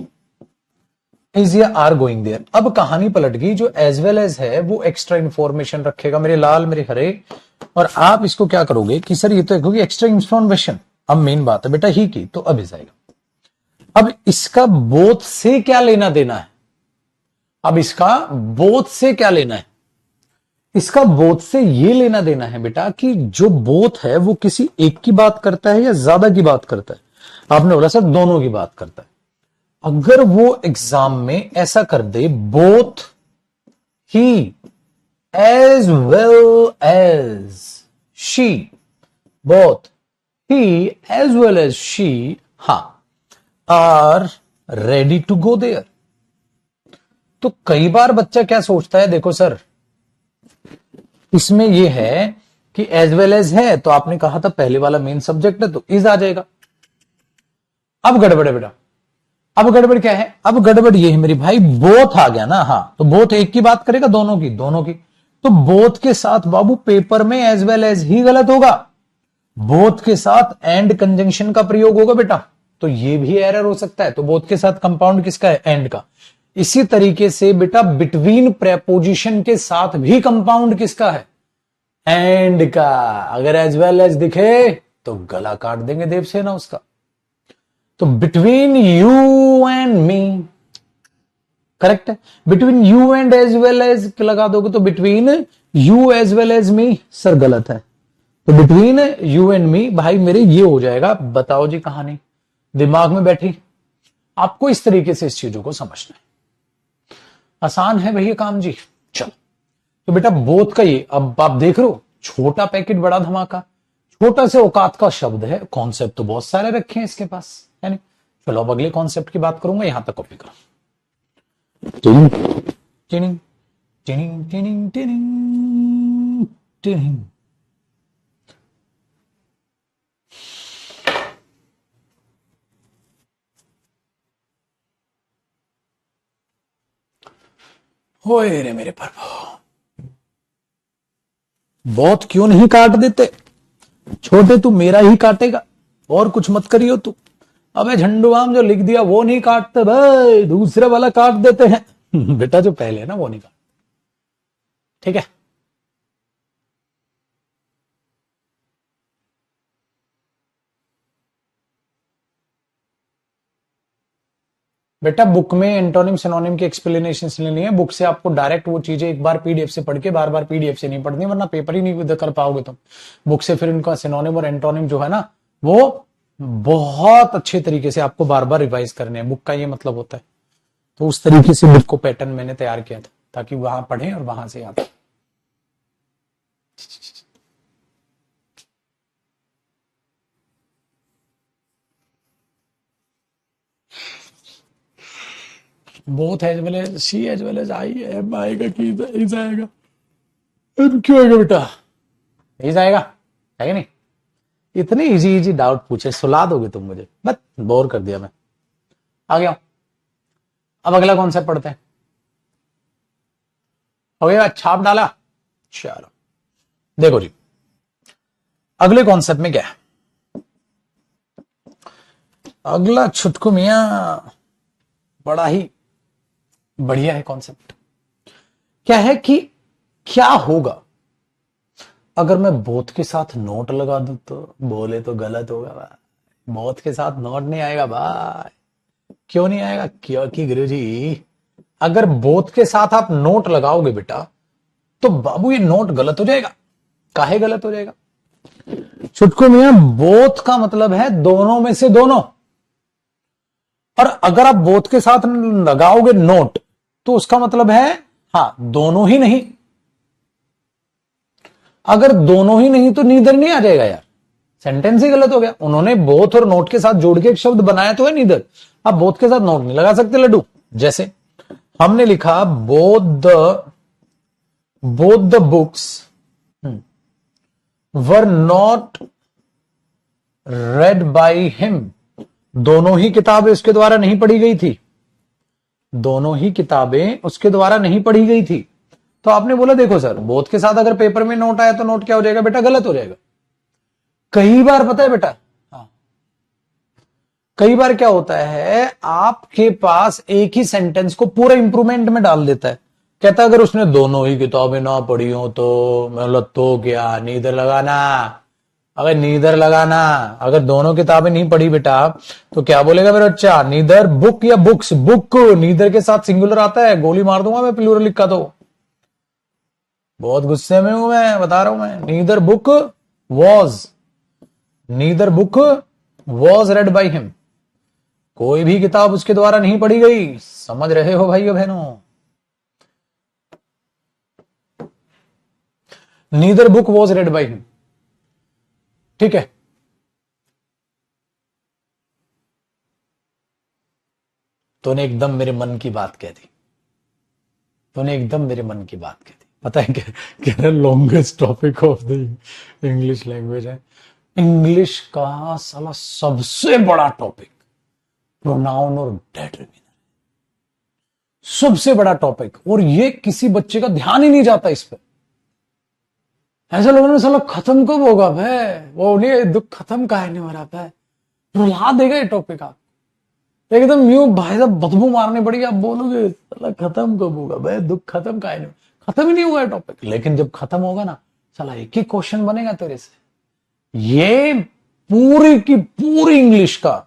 is या आर गोइंग देयर। अब कहानी पलट गई, जो एज वेल एज है वो एक्स्ट्रा इंफॉर्मेशन रखेगा, मेरे लाल मेरे हरे, और आप इसको क्या करोगे कि सर ये तो क्योंकि एक्स्ट्रा इंफॉर्मेशन, अब मेन बात है बेटा ही की, तो अब इस आएगा। अब इसका बोथ से क्या लेना देना है, अब इसका बोथ से क्या लेना है, इसका बोथ से ये लेना देना है बेटा कि जो बोथ है वो किसी एक की बात करता है या ज्यादा की बात करता है। आपने बोला सर दोनों की बात करता है। अगर वो एग्जाम में ऐसा कर दे both he as well as she, both he as well as she, हा, are ready to go there. तो कई बार बच्चा क्या सोचता है, देखो सर इसमें यह है कि एज वेल एज है, तो आपने कहा था पहले वाला मेन सब्जेक्ट है तो इज आ जाएगा। अब गड़बड़ है बेटा, अब गड़बड़ क्या है, अब गड़बड़ ये है मेरी भाई बोथ आ गया ना, हाँ तो बोथ एक की बात करेगा दोनों की, दोनों की, तो बोथ के साथ बाबू पेपर में एज वेल एज ही गलत होगा, बोथ के साथ एंड कंजंक्शन का प्रयोग होगा बेटा, तो ये भी एरर हो सकता है। तो बोथ के साथ कंपाउंड किसका है, एंड का। इसी तरीके से बेटा बिटवीन प्रेपोजिशन के साथ भी कंपाउंड किसका है, एंड का। अगर एज वेल एज दिखे तो गला काट देंगे देवसेना उसका। तो between you and me correct है, between you and as well as लगा दोगे तो between you as well as me sir गलत है, तो बिटवीन यू एंड मी भाई मेरे ये हो जाएगा। बताओ जी कहानी दिमाग में बैठी, आपको इस तरीके से इस चीजों को समझना है, आसान है भैया काम जी। चलो तो बेटा बोथ का ये, अब आप देख रहे हो छोटा पैकेट बड़ा धमाका, छोटा से औकात का शब्द है, कॉन्सेप्ट तो बहुत सारे रखे हैं इसके पास, है नहीं। चलो अब अगले कॉन्सेप्ट की बात करूंगा, यहां तक कॉपी करो। Tinning tinning tinning tinning tinning tinning. होए रे मेरे प्रभु, बहुत क्यों नहीं काट देते छोटे, तू मेरा ही काटेगा और कुछ मत करियो तू। अबे झंडूआम जो लिख दिया वो नहीं काटते भाई, दूसरे वाला काट देते हैं बेटा जो पहले है ना वो नहीं काट, ठीक है। बेटा बुक में एंटोनिम सिनोनिम की एक्सप्लेनेशन लेनी है, बुक से आपको डायरेक्ट वो चीजें एक बार पीडीएफ से पढ़ के बार बार पीडीएफ से नहीं पढ़नी, वरना पेपर ही नहीं कर पाओगे तुम। बुक से फिर इनका सिनोनिम और एंटोनिम जो है ना वो बहुत अच्छे तरीके से आपको बार बार रिवाइज करने हैं, बुक का ये मतलब होता है। तो उस तरीके से बुक को पैटर्न मैंने तैयार किया था ताकि वहां पढ़ें और वहां से याद। Both as well as she as well as I am आएगा कि इज आएगा, एम क्यों आएगा बेटा, इज आएगा है कि नहीं। इतने इजी इजी डाउट पूछे, सुला दोगे तुम मुझे, बस बोर कर दिया मैं। आ गया, अब अगला कॉन्सेप्ट पढ़ते हैं। हो गया, छाप डाला, चलो देखो जी अगले कॉन्सेप्ट में क्या है। अगला छुटकू मियां बड़ा ही बढ़िया है कॉन्सेप्ट। क्या है कि क्या होगा अगर मैं बोथ के साथ नोट लगा दूं, तो बोले तो गलत होगा भाई, बोथ के साथ नोट नहीं आएगा भाई। क्यों नहीं आएगा, क्योंकि गुरुजी अगर बोथ के साथ आप नोट लगाओगे बेटा तो बाबू ये नोट गलत हो जाएगा। काहे गलत हो जाएगा, छुटकू मियां बोथ का मतलब है दोनों में से दोनों, और अगर आप बोथ के साथ लगाओगे नोट तो उसका मतलब है हाँ दोनों ही नहीं। अगर दोनों ही नहीं तो नीदर नहीं आ जाएगा यार, सेंटेंस ही गलत हो गया। उन्होंने बोथ और नोट के साथ जोड़ के एक शब्द बनाया तो है नीदर, आप बोथ के साथ नोट नहीं लगा सकते लड्डू। जैसे हमने लिखा both the books were not red by him, दोनों ही किताबें उसके द्वारा नहीं पढ़ी गई थी, दोनों ही किताबें उसके द्वारा नहीं पढ़ी गई थी। तो आपने बोला देखो सर बोथ के साथ अगर पेपर में नोट आया तो नोट क्या हो जाएगा बेटा, गलत हो जाएगा। कई बार पता है बेटा, हाँ कई बार क्या होता है आपके पास एक ही सेंटेंस को पूरा इंप्रूवमेंट में डाल देता है, कहता अगर उसने दोनों ही किताबें ना पढ़ी हो तो मैं बोला तो क्या, नीदर लगाना। अगर नीदर लगाना, अगर दोनों किताबें नहीं पढ़ी बेटा तो क्या बोलेगा मेरा बच्चा, नीदर बुक या बुक्स, बुक नीदर के साथ सिंगुलर आता है, गोली मार दूंगा मैं प्लूरल लिखा तो। बहुत गुस्से में हूं मैं, बता रहा हूं मैं। Neither book was, neither book was red by him, कोई भी किताब उसके द्वारा नहीं पढ़ी गई। समझ रहे हो भाइयों बहनों? Neither book was red by him, ठीक है। तूने एकदम मेरे मन की बात कह दी, तूने एकदम मेरे मन की बात कह दी। पता है क्या longest topic of the English language है, इंग्लिश का साला सबसे बड़ा टॉपिक प्रोनाउन और डेटरमिनर, सबसे बड़ा टॉपिक। और ये किसी बच्चे का ध्यान ही नहीं जाता इस पे। ऐसा लोगों ने साला खत्म कब होगा भाई, वो नहीं दुख खत्म काहे नहीं हो रहा है, रुला देगा ये टॉपिक आप एकदम यूं भाई साहब, बदबू मारने पड़ेगी, आप बोलोगे साला खत्म कब होगा भाई, दुख खत्म काहे नहीं, खत्म ही नहीं होगा ये टॉपिक। लेकिन जब खत्म होगा ना साला एक ही क्वेश्चन बनेगा तेरे से। ये पूरी की पूरी इंग्लिश का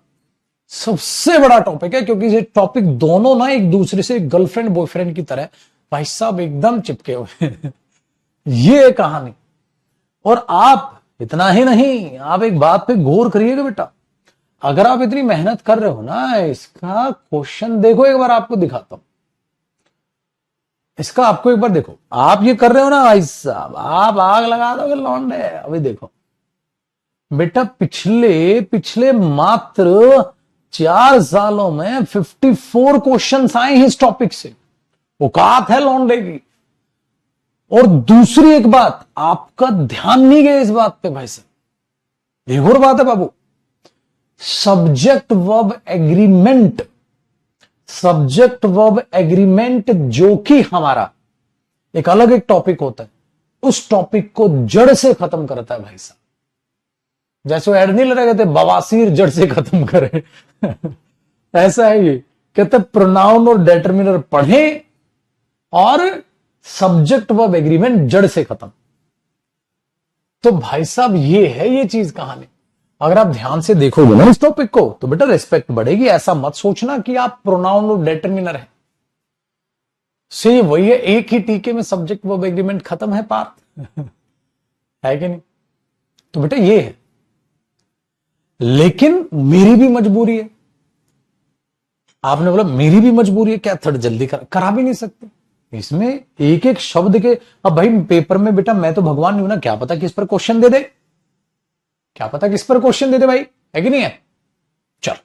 सबसे बड़ा टॉपिक है, क्योंकि ये टॉपिक दोनों ना एक दूसरे से गर्लफ्रेंड बॉयफ्रेंड की तरह भाई साहब एकदम चिपके हुए हैं। ये कहानी। और आप इतना ही नहीं, आप एक बात पे गौर करिएगा बेटा, अगर आप इतनी मेहनत कर रहे हो ना, इसका क्वेश्चन देखो एक बार, आपको दिखाता हूं इसका, आपको एक बार देखो। आप ये कर रहे हो ना भाई साहब, आप आग लगा दोगे लौंडे। अभी देखो बेटा, पिछले पिछले मात्र 4 सालों में 54 क्वेश्चंस आए हैं इस टॉपिक से। औकात है लौंडे की। और दूसरी एक बात, आपका ध्यान नहीं गया इस बात पे भाई साहब, एक और बात है बाबू, subject verb agreement, subject verb agreement जो कि हमारा एक अलग एक टॉपिक होता है, उस टॉपिक को जड़ से खत्म करता है भाई साहब। जैसे वो एड नहीं लगा कहते बवासीर जड़ से खत्म करे ऐसा है ये, कहते प्रोनाउन और डेटरमिनर पढ़ें और सब्जेक्ट वर्ब एग्रीमेंट जड़ से खत्म। तो भाई साहब ये है ये चीज कहानी। अगर आप ध्यान से देखोगे ना इस टॉपिक को तो बेटा रिस्पेक्ट बढ़ेगी। ऐसा मत सोचना कि आप प्रोनाउन और डेटरमिनर है, से वही है, एक ही टीके में सब्जेक्ट वर्ब एग्रीमेंट खत्म है पार्ट है कि नहीं? तो बेटा ये है, लेकिन मेरी भी मजबूरी है। आपने बोला मेरी भी मजबूरी है, क्या थोड़ा जल्दी करा भी नहीं सकते इसमें एक एक शब्द के। अब भाई पेपर में बेटा मैं तो भगवान नहीं हूं ना, क्या पता किस पर क्वेश्चन दे दे, क्या पता किस पर क्वेश्चन दे दे भाई, है कि नहीं है? चल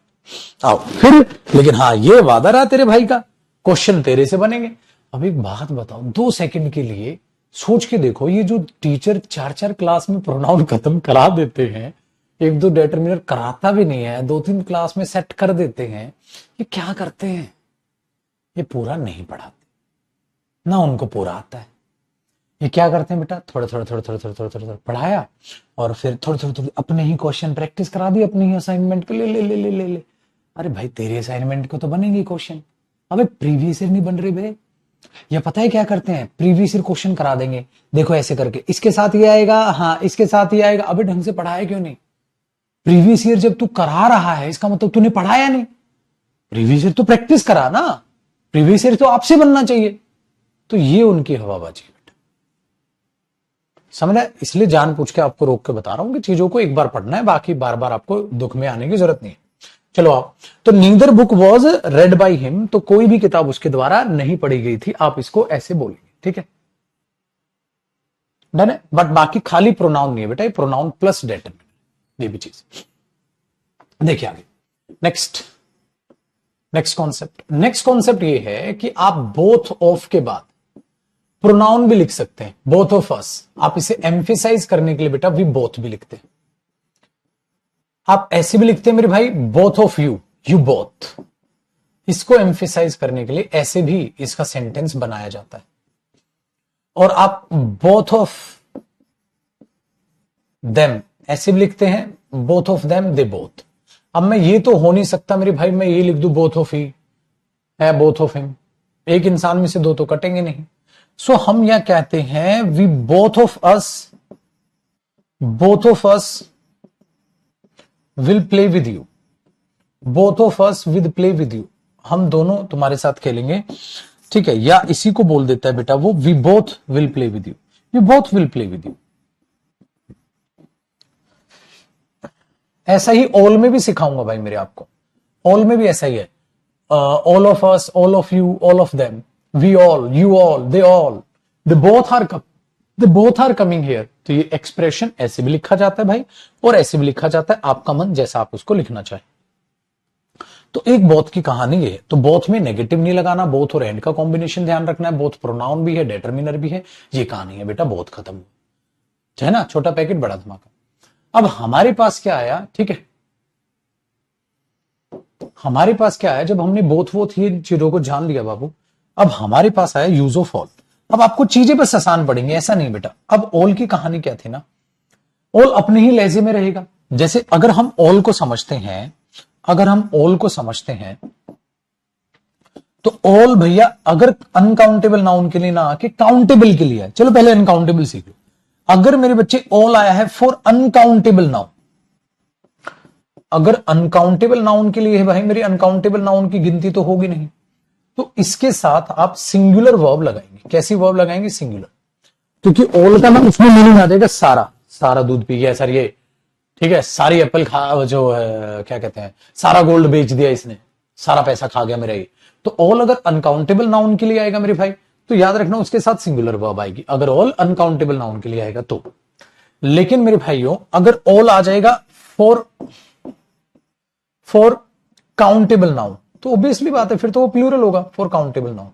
आओ फिर, लेकिन हाँ ये वादा रहा तेरे भाई का, क्वेश्चन तेरे से बनेंगे। अब एक बात बताओ, 2 सेकंड के लिए सोच के देखो, ये जो टीचर 4-4 क्लास में प्रोनाउन खत्म करा देते हैं, 1-2 डेटरमिनर कराता भी नहीं है, 2-3 क्लास में सेट कर देते हैं, ये क्या करते हैं? ये पूरा नहीं पढ़ाते ना, उनको पूरा आता है। ये क्या करते हैं बेटा, थोड़ा थोड़ा थोड़ा थोड़ा थोड़ा थोड़ा थोड़ा पढ़ाया और फिर थोड़ी थोड़ी थोड़ी अपने ही क्वेश्चन प्रैक्टिस करा दी, अपनी ही असाइनमेंट पे ले ले ले ले ले ले। अरे भाई तेरे असाइनमेंट को तो बनेंगे क्वेश्चन, अबे प्रीवियस ईयर नहीं बन रहे बे। या पता है क्या करते हैं, प्रीवियस ईयर क्वेश्चन करा देंगे, देखो ऐसे करके इसके साथ ये आएगा, हाँ इसके साथ ये आएगा। अबे ढंग से पढ़ाया क्यों नहीं? प्रीवियस ईयर जब तू करा रहा है इसका मतलब तूने पढ़ाया नहीं। प्रीवियस ईयर तो प्रैक्टिस करा ना, प्रीवियस ईयर तो आपसे बनना चाहिए। तो ये उनकी हवाबाजी बेटा, समझ? इसलिए जानबूझ के आपको रोक के बता रहा हूं कि चीजों को एक बार पढ़ना है, बाकी बार बार आपको दुख में आने की जरूरत नहीं है। चलो आप, तो neither book was red by him, तो कोई भी किताब उसके द्वारा नहीं पढ़ी गई थी, आप इसको ऐसे बोलेंगे, ठीक है? डन है। बट बाकी खाली प्रोनाउन नहीं है बेटा, ये प्रोनाउन प्लस डेटरमिनर, ये भी चीज। देखिए आगे, नेक्स्ट कॉन्सेप्ट ये है कि आप बोथ ऑफ के बाद प्रोनाउन भी लिख सकते हैं, बोथ ऑफ अस। आप इसे एम्फेसाइज करने के लिए बेटा वी बोथ भी लिखते हैं। आप ऐसे भी लिखते हैं मेरे भाई, both of you, you both. इसको एम्फेसाइज करने के लिए ऐसे भी इसका सेंटेंस बनाया जाता है। और आप बोथ ऑफ देम ऐसे भी लिखते हैं, both of them they both. अब मैं ये तो हो नहीं सकता मेरे भाई, मैं ये लिख दूं बोथ ऑफ ही है, बोथ ऑफ हिम। एक इंसान में से 2 तो कटेंगे नहीं, सो हम यह कहते हैं we both of us will play with you, both of us with play with you, हम दोनों तुम्हारे साथ खेलेंगे, ठीक है। या इसी को बोल देता है बेटा वो, we both will play with you, we both will play with you. ऐसा ही ऑल में भी सिखाऊंगा भाई मेरे आपको, ऑल में भी ऐसा ही है, all of us, all of you, all of them, we all, you all, they all, they both are coming here. तो ये एक्सप्रेशन ऐसे भी लिखा जाता है भाई, और ऐसे भी लिखा जाता है, आपका मन जैसा आप उसको लिखना चाहे। तो एक बोथ की कहानी ये है। तो बोथ में नेगेटिव नहीं लगाना, बोथ और एंड का कॉम्बिनेशन ध्यान रखना है, बोथ प्रोनाउन भी है, डेटरमिनर भी है, ये कहानी है बेटा, बोथ खत्म है ना, छोटा पैकेट बड़ा धमाका। अब हमारे पास क्या आया, ठीक है, हमारे पास क्या आया, जब हमने बोथ वोथ ये चीजों को जान लिया बाबू, अब हमारे पास आया यूज ऑफ ऑल। अब आपको चीजें बस आसान पड़ेंगी, ऐसा नहीं बेटा। अब ऑल की कहानी क्या थी ना, ऑल अपने ही लहजे में रहेगा। जैसे अगर हम ऑल को समझते हैं, अगर हम ऑल को समझते हैं तो ऑल भैया अगर अनकाउंटेबल नाउन के लिए ना आके काउंटेबल के लिए है, चलो पहले अनकाउंटेबल सीख लो। अगर मेरे बच्चे ऑल आया है फॉर अनकाउंटेबल नाउन, अगर अनकाउंटेबल नाउन के लिए है भाई, मेरी अनकाउंटेबल नाउन की गिनती तो होगी नहीं, तो इसके साथ आप सिंगुलर वर्ब लगाएंगे। कैसी वर्ब लगाएंगे? सिंगुलर, क्योंकि ऑल का नाम इसमें मीनिंग आ जाएगा सारा, सारा दूध पी गया सर ये, ठीक है, सारी एप्पल खा, जो है क्या कहते हैं, सारा गोल्ड बेच दिया इसने, सारा पैसा खा गया मेरा ये। तो ऑल अगर अनकाउंटेबल नाउन के लिए आएगा मेरे भाई, तो याद रखना उसके साथ सिंगुलर वर्ब आएगी, अगर ऑल अनकाउंटेबल नाउन के लिए आएगा तो। लेकिन मेरे भाइयों अगर ऑल आ जाएगा फॉर काउंटेबल नाउन, तो ऑब्वियसली बात है फिर तो वो प्लूरल होगा, फॉर काउंटेबल नाउन।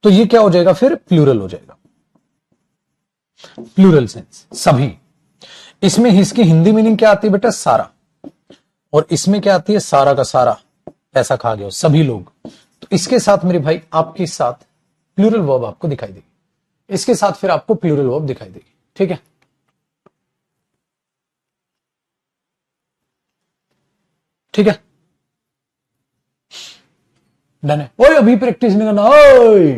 तो ये क्या हो जाएगा फिर? प्लूरल हो जाएगा, प्लूरल सेंस, सभी। इसमें इसकी हिंदी मीनिंग क्या आती है बेटा? सारा। और इसमें क्या आती है? सारा का सारा पैसा खा गया, सभी लोग। तो इसके साथ मेरे भाई आपके साथ प्लूरल वर्ब आपको दिखाई देगी, इसके साथ फिर आपको प्लूरल वर्ब दिखाई देगी, ठीक है। ठीक है, डन है। ओए अभी प्रैक्टिस नहीं करना, ओए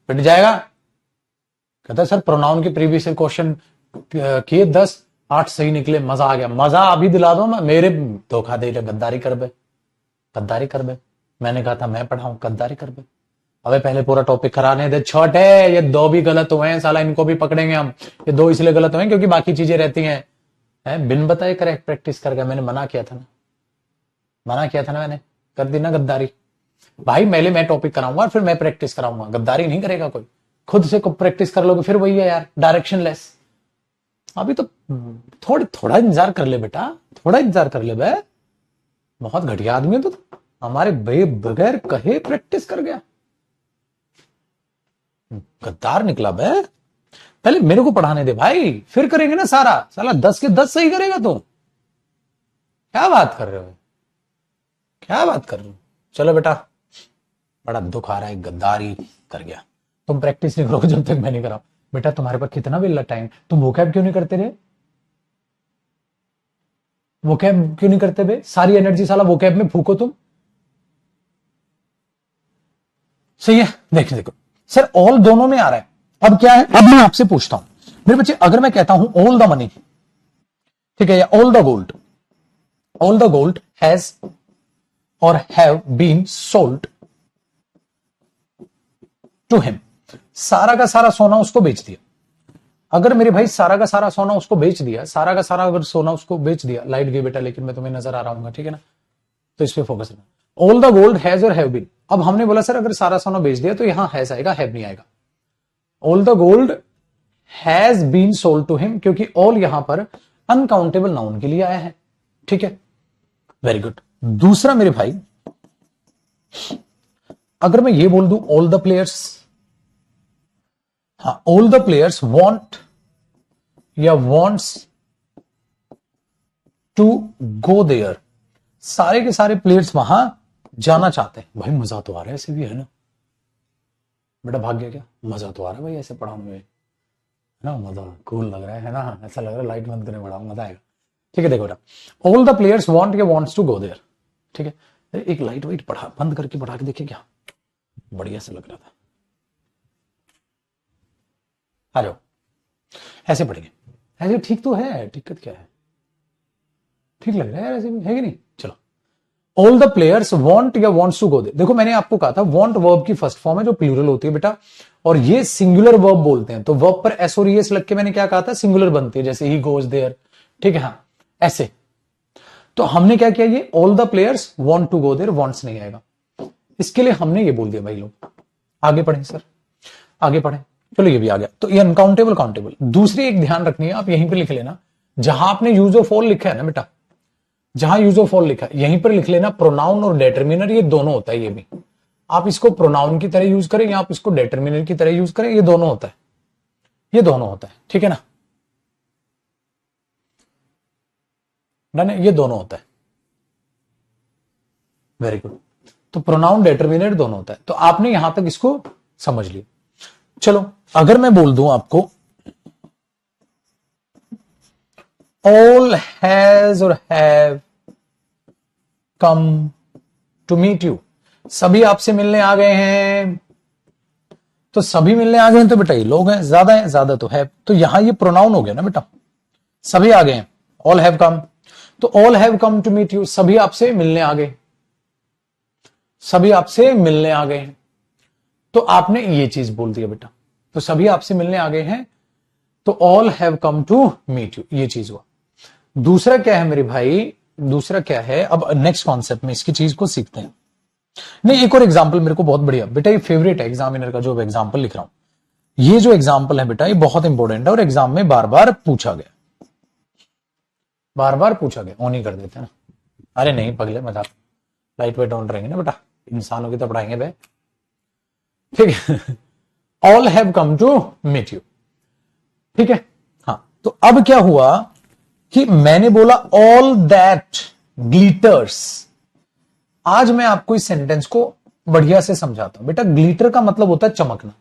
पिट जाएगा। कहता है सर प्रोनाउन के प्रीवियस क्वेश्चन किए 10, 8 सही निकले, मजा आ गया। मजा अभी दिला दो, मैं मेरे धोखा दे रहे, गद्दारी कर बे, गद्दारी कर बे। मैंने कहा था मैं पढ़ाऊं, गद्दारी कर बे। अबे पहले पूरा टॉपिक कराने दे, छोटे ये 2 भी गलत हुए हैं साला, इनको भी पकड़ेंगे हम। ये 2 इसलिए गलत हुए हैं क्योंकि बाकी चीजें रहती हैं, बिन बताए करेक्ट प्रैक्टिस कर गया। मैंने मना किया था ना, मना किया था ना मैंने, कर दी ना गद्दारी। भाई पहले मैं टॉपिक कराऊंगा फिर मैं प्रैक्टिस कराऊंगा, गद्दारी नहीं करेगा कोई। खुद से प्रैक्टिस कर लोगे फिर वही है यार, डायरेक्शन लेस। अभी तो थोड़ा इंतजार कर ले बेटा, थोड़ा इंतजार कर ले बे। बहुत घटिया आदमी है तो हमारे बगैर कहे प्रैक्टिस कर गया, गद्दार निकला बे। पहले मेरे को पढ़ाने दे भाई, फिर करेंगे ना सारा। साला 10 के 10 सही करेगा तू, क्या बात कर रहे हो, क्या बात कर रहे हो। चलो बेटा, बड़ा दुख आ रहा है, गद्दारी कर गया। तुम प्रैक्टिस नहीं करोगे जब तक मैं नहीं कराऊं। बेटा तुम्हारे पास कितना भी टाइम, तुम वोकैब क्यों नहीं करते रहे? वोकैब क्यों नहीं करते बे? सारी एनर्जी साला वोकैब में फूको तुम। सही है, देखो सर ऑल दोनों में आ रहा है। अब क्या है, अब मैं आपसे पूछता हूं मेरे बच्चे, अगर मैं कहता हूं ऑल द मनी, ठीक है, या ऑल द गोल्ड हैज और have been sold to him, सारा का सारा सोना उसको बेच दिया। अगर मेरे भाई सारा का सारा सोना उसको बेच दिया, सारा का सारा अगर सोना उसको बेच दिया, लाइट गई बेटा लेकिन मैं तुम्हें नजर आ रहा हूँ, ठीक है ना, तो इस पे फोकस करना। ऑल द गोल्ड हैज और हैव बीन, अब हमने बोला सर अगर सारा सोना बेच दिया तो यहां हैज आएगा, हैव नहीं आएगा। All the gold has been sold to him, क्योंकि ऑल यहां पर अनकाउंटेबल नाउन के लिए आया है, ठीक है, वेरी गुड। दूसरा मेरे भाई, अगर मैं ये बोल दूं ऑल द प्लेयर्स, हाँ ऑल द प्लेयर्स वांट या वांट्स टू गो देयर, सारे के सारे प्लेयर्स वहां जाना चाहते हैं। भाई मजा तो आ रहा है ऐसे भी, है ना बेटा, भाग्य क्या मजा तो आ रहा है भाई ऐसे पढ़ाने में, है ना, मजा कूल लग रहा है ना, ऐसा लग रहा है लाइट बंद करने पड़ा, मजा आएगा। ठीक है देखो बेटा, ऑल द प्लेयर्स वांट या वांट्स टू गो देयर, ठीक है। एक लाइट वाइट पढ़ा बंद करके पढ़ा के देखिए क्या बढ़िया से लग रहा था, आ जाओ, ऐसे पढ़ेंगे। ऐसे ठीक तो है, दिक्कत क्या है, ठीक लग रहा है यार, ऐसे भी है कि नहीं। चलो, ऑल द प्लेयर्स वांट या वांट्स टू गो दे। देखो मैंने आपको कहा था वांट वर्ब की फर्स्ट फॉर्म है जो प्लूरल होती है बेटा, और ये सिंगुलर वर्ब बोलते हैं, तो वर्ब पर एस और ईएस लग के मैंने क्या कहा था, सिंगुलर बनती है, जैसे ही गोज देयर, ठीक है, हाँ ऐसे। तो हमने क्या किया, ये all the players want to go there, wants नहीं आएगा, इसके लिए हमने ये बोल दिया भाई लोग। आगे पढ़ें सर, आगे पढ़ें। चलो ये भी आ गया, तो ये अनकाउंटेबल काउंटेबल। दूसरी एक ध्यान रखनी है, आप यहीं पर लिख लेना, जहां आपने यूज ऑफ ऑल लिखा है ना बेटा, जहां यूज ऑफ ऑल लिखा है यहीं पर लिख लेना प्रोनाउन और डेटरमिनर, ये दोनों होता है। ये भी आप इसको प्रोनाउन की तरह यूज करें या आप इसको डेटरमिनर की तरह यूज करें, ये दोनों होता है, ये दोनों होता है, ठीक है ना, डन है, ये दोनों होता है, वेरी गुड। तो प्रोनाउन डेटरमिनेट दोनों होता है, तो आपने यहां तक इसको समझ लिया। चलो अगर मैं बोल दूं आपको ऑल हैज और have come to meet you, सभी आपसे मिलने आ गए हैं, तो सभी मिलने आ गए हैं तो बेटा ये लोग हैं, ज्यादा है, ज्यादा तो है, तो यहां ये प्रोनाउन हो गया ना बेटा, सभी आ गए हैं, ऑल हैव कम, तो all have come to meet you, सभी आपसे मिलने आ गए, सभी आपसे मिलने आ गए हैं, तो आपने ये चीज बोल दिया बेटा, तो सभी आपसे मिलने आ गए हैं, तो all have come to meet you, ये चीज हुआ। दूसरा क्या है मेरे भाई, दूसरा क्या है, अब नेक्स्ट कॉन्सेप्ट में इसकी चीज को सीखते हैं। नहीं, एक और एग्जांपल मेरे को बहुत बढ़िया बेटा, ये फेवरेट है एग्जामिनर का, जो एग्जांपल लिख रहा हूं, ये जो एग्जांपल है बेटा ये बहुत इंपॉर्टेंट है और एग्जाम में बार बार पूछा गया, बार बार पूछा गया, ऑन ही कर देते हैं ना, अरे नहीं पगले मजाक, लाइट वेट ऑन रहेंगे ना बेटा, इंसानों की तो पढ़ाएंगे बे, ठीक है। All have come to meet you, ठीक है, हाँ। तो अब क्या हुआ कि मैंने बोला ऑल दैट ग्लिटर्स, आज मैं आपको इस सेंटेंस को बढ़िया से समझाता हूं बेटा। ग्लिटर का मतलब होता है चमकना,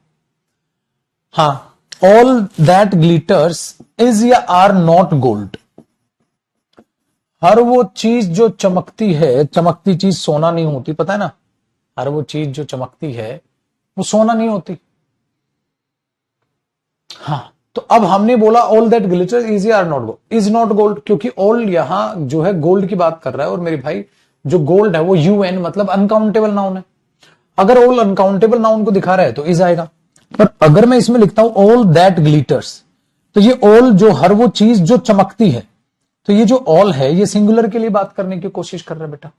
हाँ, ऑल दैट ग्लिटर्स इज या आर नॉट गोल्ड, हर वो चीज जो चमकती है, चमकती चीज सोना नहीं होती, पता है ना, हर वो चीज जो चमकती है वो सोना नहीं होती, हाँ। तो अब हमने बोला all that glitters is are not gold, is not gold, क्योंकि ऑल यहां जो है गोल्ड की बात कर रहा है, और मेरे भाई जो गोल्ड है वो यूएन मतलब अनकाउंटेबल नाउन है, अगर ऑल अनकाउंटेबल नाउन को दिखा रहा है तो इज आएगा। पर अगर मैं इसमें लिखता हूं ऑल दैट ग्लिटर्स, तो ये ऑल जो हर वो चीज जो चमकती है, तो ये जो ऑल है ये सिंगुलर के लिए बात करने की कोशिश कर रहा है बेटा,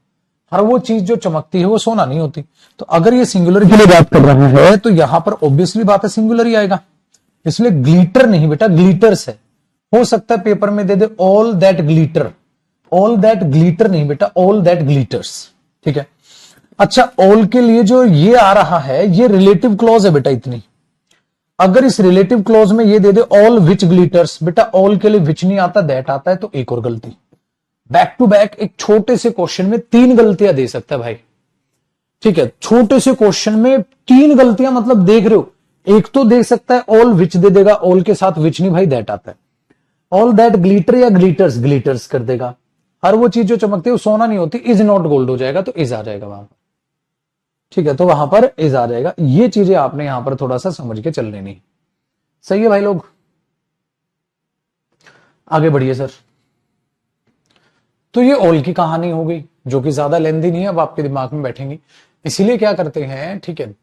हर वो चीज जो चमकती है वो सोना नहीं होती, तो अगर ये सिंगुलर के लिए बात कर रहा है तो यहां पर ऑब्वियसली बात है सिंगुलर ही आएगा, इसलिए ग्लिटर नहीं बेटा ग्लिटर्स है। हो सकता है पेपर में दे दे all that glitter, all that glitter नहीं बेटा, ऑल दैट ग्लिटर्स, ठीक है। अच्छा, ऑल के लिए जो ये आ रहा है ये रिलेटिव क्लॉज है बेटा इतनी, अगर इस रिलेटिव क्लॉज में ये दे दे ऑल विच ग्लिटर्स, बेटा ऑल के लिए विच नहीं आता, दैट आता है, तो एक और गलती, बैक टू बैक एक छोटे से क्वेश्चन में 3 गलतियां दे सकता है भाई, ठीक है, छोटे से क्वेश्चन में 3 गलतियां, मतलब देख रहे हो, एक तो देख सकता है ऑल विच दे देगा, ऑल के साथ विच नहीं भाई दैट आता है, ऑल दैट ग्लिटर या ग्लिटर्स, ग्लिटर्स कर देगा, हर वो चीज जो चमकती है वो सोना नहीं होती, इज नॉट गोल्ड हो जाएगा, तो इज आ जाएगा वहां पर, ठीक है, तो वहां पर इज आ जाएगा। ये चीजें आपने यहां पर थोड़ा सा समझ के चल लेनी, सही है भाई लोग, आगे बढ़िए सर। तो ये ऑल की कहानी हो गई जो कि ज्यादा लेंदी नहीं है, अब आपके दिमाग में बैठेंगी, इसीलिए क्या करते हैं, ठीक है,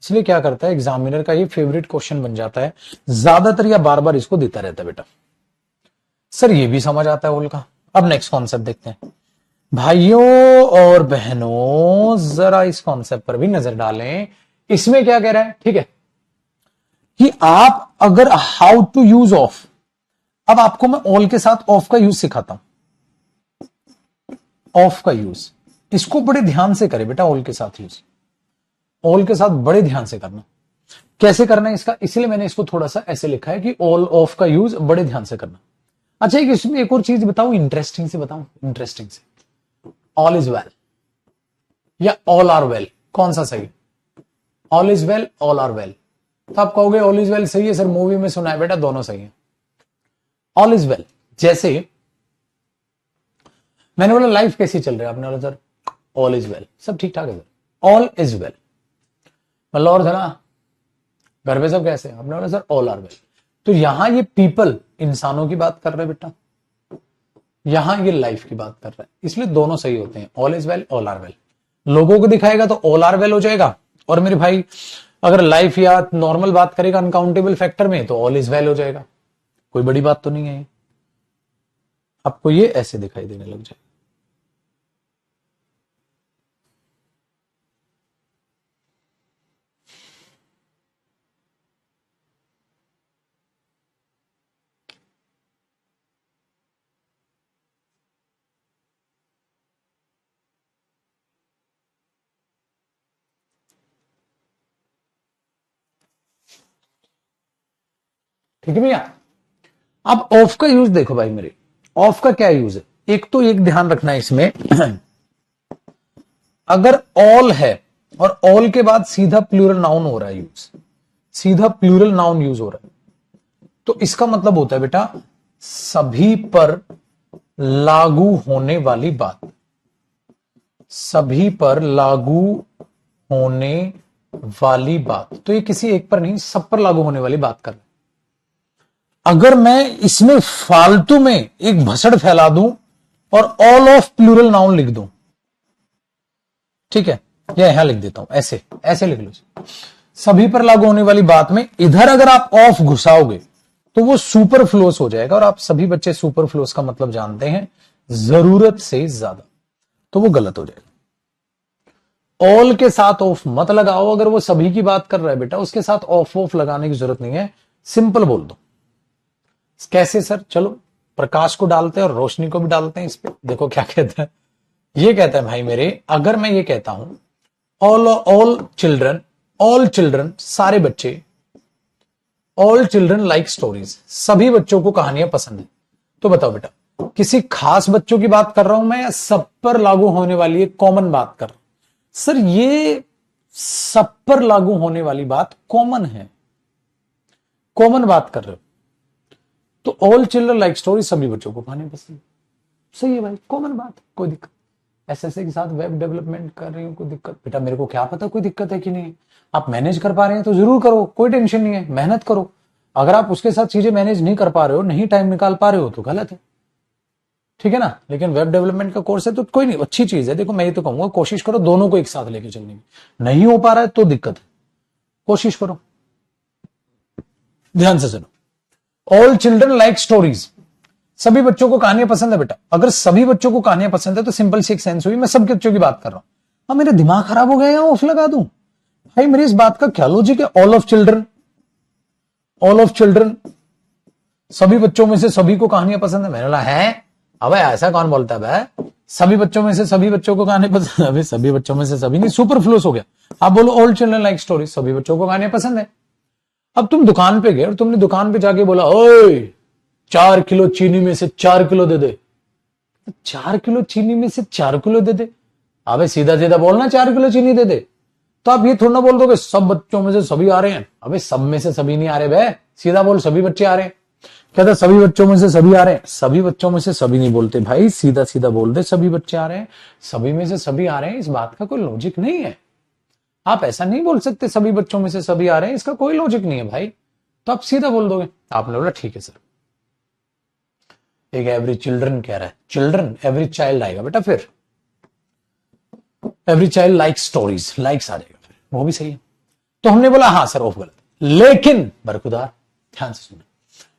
इसलिए क्या करता है एग्जामिनर का ये फेवरेट क्वेश्चन बन जाता है, ज्यादातर या बार बार इसको देता रहता है बेटा। सर ये भी समझ आता है ऑल का। अब नेक्स्ट कॉन्सेप्ट देखते हैं भाइयों और बहनों, जरा इस कॉन्सेप्ट पर भी नजर डालें, इसमें क्या कह रहा है, ठीक है, कि आप अगर हाउ टू यूज ऑफ, अब आपको मैं ऑल के साथ ऑफ का यूज सिखाता हूं, ऑफ का यूज, इसको बड़े ध्यान से करें बेटा, ऑल के साथ यूज, ऑल के साथ बड़े ध्यान से करना, कैसे करना है इसका, इसलिए मैंने इसको थोड़ा सा ऐसे लिखा है कि ऑल ऑफ का यूज बड़े ध्यान से करना। अच्छा, एक इसमें एक और चीज बताऊं, इंटरेस्टिंग से बताऊं, इंटरेस्टिंग से, ऑल इज वेल या ऑल आर वेल, कौन सा सही, all is well, all are well, तो आप कहोगे ऑल इज वेल सही है सर, मूवी में सुना है बेटा, दोनों सही है। ऑल इज वेल, जैसे मैंने बोला लाइफ कैसी चल रही है, आपने बोला सर ऑल इज वेल, सब ठीक ठाक है सर, ऑल इज वेल, मतलब और था ना घर पे सब कैसे हैं, आपने बोला सर ऑल आर वेल, तो यहां ये पीपल इंसानों की बात कर रहे हैं बेटा, यहां ये लाइफ की बात कर रहा है, इसलिए दोनों सही होते हैं। All is well, all are well. लोगों को दिखाएगा तो ऑल आर वेल हो जाएगा, और मेरे भाई अगर लाइफ या नॉर्मल बात करेगा अनकाउंटेबल फैक्टर में तो ऑल इज वेल हो जाएगा। कोई बड़ी बात तो नहीं है। आपको ये ऐसे दिखाई देने लग जाए। ठीक है भैया। अब ऑफ का यूज देखो भाई मेरे, ऑफ का क्या यूज है। एक तो एक ध्यान रखना है इसमें अगर ऑल है और ऑल के बाद सीधा प्लूरल नाउन हो रहा है यूज, सीधा प्लूरल नाउन यूज हो रहा है, तो इसका मतलब होता है बेटा सभी पर लागू होने वाली बात, सभी पर लागू होने वाली बात। तो ये किसी एक पर नहीं, सब पर लागू होने वाली बात कर रहा है। अगर मैं इसमें फालतू में एक भसड़ फैला दूं और ऑल ऑफ प्लूरल नाउन लिख दूं, ठीक है, या यहां लिख देता हूं, ऐसे ऐसे लिख लो, सभी पर लागू होने वाली बात में इधर अगर आप ऑफ घुसाओगे तो वो सुपर फ्लोस हो जाएगा, और आप सभी बच्चे सुपर फ्लोस का मतलब जानते हैं जरूरत से ज्यादा, तो वो गलत हो जाएगा। ऑल के साथ ऑफ मत लगाओ, अगर वो सभी की बात कर रहा है बेटा उसके साथ ऑफ ऑफ लगाने की जरूरत नहीं है, सिंपल बोल दो। कैसे सर? चलो प्रकाश को डालते हैं और रोशनी को भी डालते हैं इस पे, देखो क्या कहता है। ये कहता है भाई मेरे, अगर मैं ये कहता हूं ऑल चिल्ड्रन सारे बच्चे, ऑल चिल्ड्रन लाइक स्टोरीज, सभी बच्चों को कहानियां पसंद है, तो बताओ बेटा किसी खास बच्चों की बात कर रहा हूं मैं या सब पर लागू होने वाली एक कॉमन बात कर रहा हूं? सर ये सब पर लागू होने वाली बात कॉमन है, कॉमन बात कर रहे हो, तो ऑल चिल्ड्रन लाइक स्टोरी, सभी बच्चों को कहानी पसंद, सही है भाई, कॉमन बात, कोई दिक्कत। एसएससी के साथ वेब डेवलपमेंट कर रही हूँ, कोई दिक्कत? बेटा मेरे को क्या पता कोई दिक्कत है कि नहीं, आप मैनेज कर पा रहे हैं तो जरूर करो, कोई टेंशन नहीं है, मेहनत करो। अगर आप उसके साथ चीजें मैनेज नहीं कर पा रहे हो, नहीं टाइम निकाल पा रहे हो, तो गलत है, ठीक है ना। लेकिन वेब डेवलपमेंट का कोर्स है तो कोई नहीं, अच्छी चीज है। देखो मैं ये तो कहूंगा कोशिश करो दोनों को एक साथ लेके चलने की, नहीं हो पा रहा है तो दिक्कत है, कोशिश करो। ध्यान से सुनो, ऑल चिल्ड्रन लाइक स्टोरीज, सभी बच्चों को कहानियां पसंद है बेटा। अगर सभी बच्चों को कहानियां पसंद है तो सिंपल सी एक सेंस हुई, मैं सब बच्चों की बात कर रहा हूं। अब मेरा दिमाग खराब हो गया या ऑफ लगा दूं? भाई मेरी इस बात का क्या लॉजिक है? All of children, all of children, सभी बच्चों में से सभी को कहानियां पसंद है। मैंने बोला है, अब ऐसा कौन बोलता है भाई, सभी बच्चों में से सभी बच्चों को कहानी पसंद है? अभी सभी बच्चों में से सभी नहीं, सुपर फ्लोस हो गया। आप बोलो ऑल चिल्ड्रन लाइक स्टोरी, सभी बच्चों को कहानियां पसंद है। अब तुम दुकान पे गए और तुमने दुकान पे जाके बोला ओए 4 किलो चीनी में से 4 किलो दे दे, 4 किलो चीनी में से 4 किलो दे दे, अबे सीधा सीधा बोलना 4 किलो चीनी दे दे। तो आप ये थोड़ा ना बोल दोगे सब बच्चों में से सभी आ रहे हैं, अबे सब में से सभी नहीं आ रहे बे, सीधा बोल सभी बच्चे आ रहे हैं। कहता सभी बच्चों में से सभी आ रहे हैं, सभी बच्चों में से सभी नहीं बोलते भाई, सीधा सीधा बोल दे सभी बच्चे आ रहे हैं, सभी में से सभी आ रहे हैं, इस बात का कोई लॉजिक नहीं है। आप ऐसा नहीं बोल सकते सभी बच्चों में से सभी आ रहे हैं, इसका कोई लॉजिक नहीं है भाई, तो आप सीधा बोल दोगे। आपने बोला ठीक है सर। एक एवरी चिल्ड्रन कह रहा है, चिल्ड्रन एवरी चाइल्ड आएगा बेटा, फिर every child like stories, likes आ जाएगा फिर, वो भी सही है। तो हमने बोला हाँ सर ऑफ गलत, लेकिन बरखुदार ध्यान से सुनो,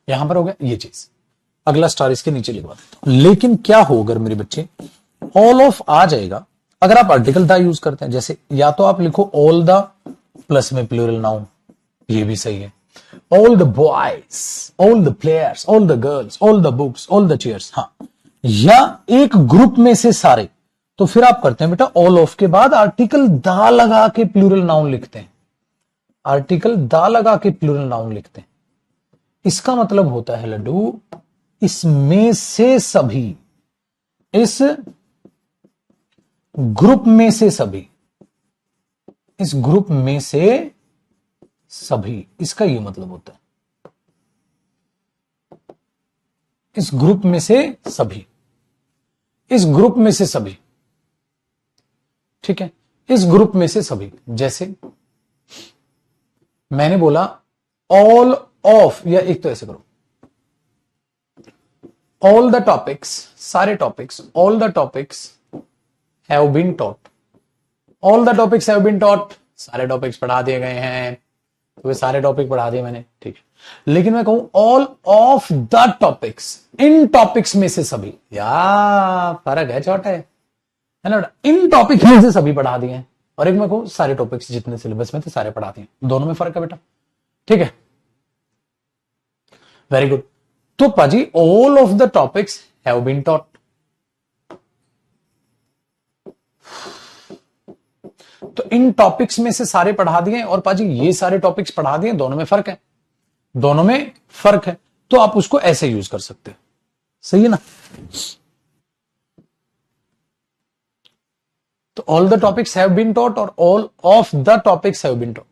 यहां पर हो गया ये चीज, अगला स्टार इसके नीचे लिखवा देता हूं। लेकिन क्या हो अगर मेरे बच्चे ऑल ऑफ आ जाएगा, अगर आप आर्टिकल द यूज करते हैं, जैसे या तो आप लिखो ऑल द प्लस में प्लूरल नाउन, ये भी सही है, all the boys, all the players, all the girls, all the books, all the chairs, हाँ, या एक ग्रुप में से सारे, तो फिर आप करते हैं बेटा ऑल ऑफ के बाद आर्टिकल द लगा के प्लूरल नाउन लिखते हैं, आर्टिकल द लगा के प्लूरल नाउन लिखते हैं। इसका मतलब होता है लड्डू इसमें से सभी, इस ग्रुप में से सभी, इस ग्रुप में से सभी, इसका यह मतलब होता है इस ग्रुप में से सभी, इस ग्रुप में से सभी, ठीक है, इस ग्रुप में से सभी। जैसे मैंने बोला ऑल ऑफ, या एक तो ऐसे करो, ऑल द टॉपिक्स, सारे topics, all the topics have been taught, all the topics have been taught, सारे टॉपिक्स पढ़ा दिए गए हैं, तो वे सारे टॉपिक पढ़ा दिए मैंने, ठीक है। लेकिन मैं कहूं all of the topics, in topics में से सभी, यार फर्क है, छोटा है ना, इन टॉपिक्स में से सभी पढ़ा दिए हैं, और एक मैं कहूं सारे टॉपिक्स जितने सिलेबस में थे सारे पढ़ा दिए, दोनों में फर्क है बेटा, ठीक है, वेरी गुड। तो पाजी all of the topics have been taught, तो इन टॉपिक्स में से सारे पढ़ा दिए, और पाजी ये सारे टॉपिक्स पढ़ा दिए, दोनों में फर्क है, दोनों में फर्क है, तो आप उसको ऐसे यूज कर सकते हो, सही है ना। तो all the topics have been taught और all of the topics have been taught,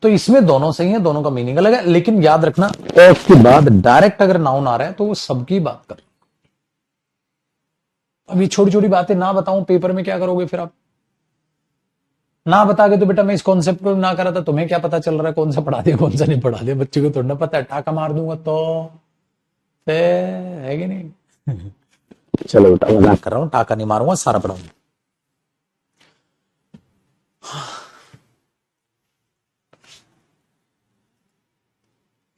तो इसमें दोनों सही है, दोनों का मीनिंग अलग है, लेकिन याद रखना ऑफ के बाद डायरेक्ट अगर नाउन आ रहा है तो वो सबकी बात कर। अब ये छोटी छोटी बातें ना बताऊं पेपर में क्या करोगे फिर आप, ना बता के तो बेटा मैं इस कॉन्सेप्ट को ना करा था, तुम्हें क्या पता चल रहा है कौन सा पढ़ा दिया कौन सा नहीं पढ़ा दिया, बच्चे को थोड़ा पता है, टाका मार दूंगा तो है कि नहीं। चलो बेटा मजाक कर रहा हूं, टाका नहीं मारूंगा, सारा पढ़ाऊंगा।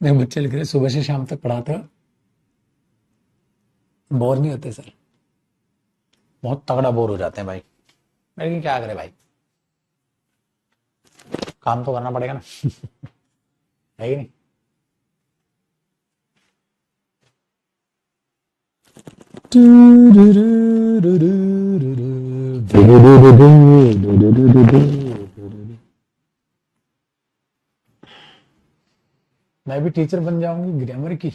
मेरे बच्चे लिख रहे सुबह से शाम तक पढ़ाते हो, बोर नहीं होते सर? बहुत तगड़ा बोर हो जाते हैं भाई, लेकिन क्या करे भाई, काम तो करना पड़ेगा ना। है कि नहीं। मैं भी टीचर बन जाऊंगी ग्रामर की,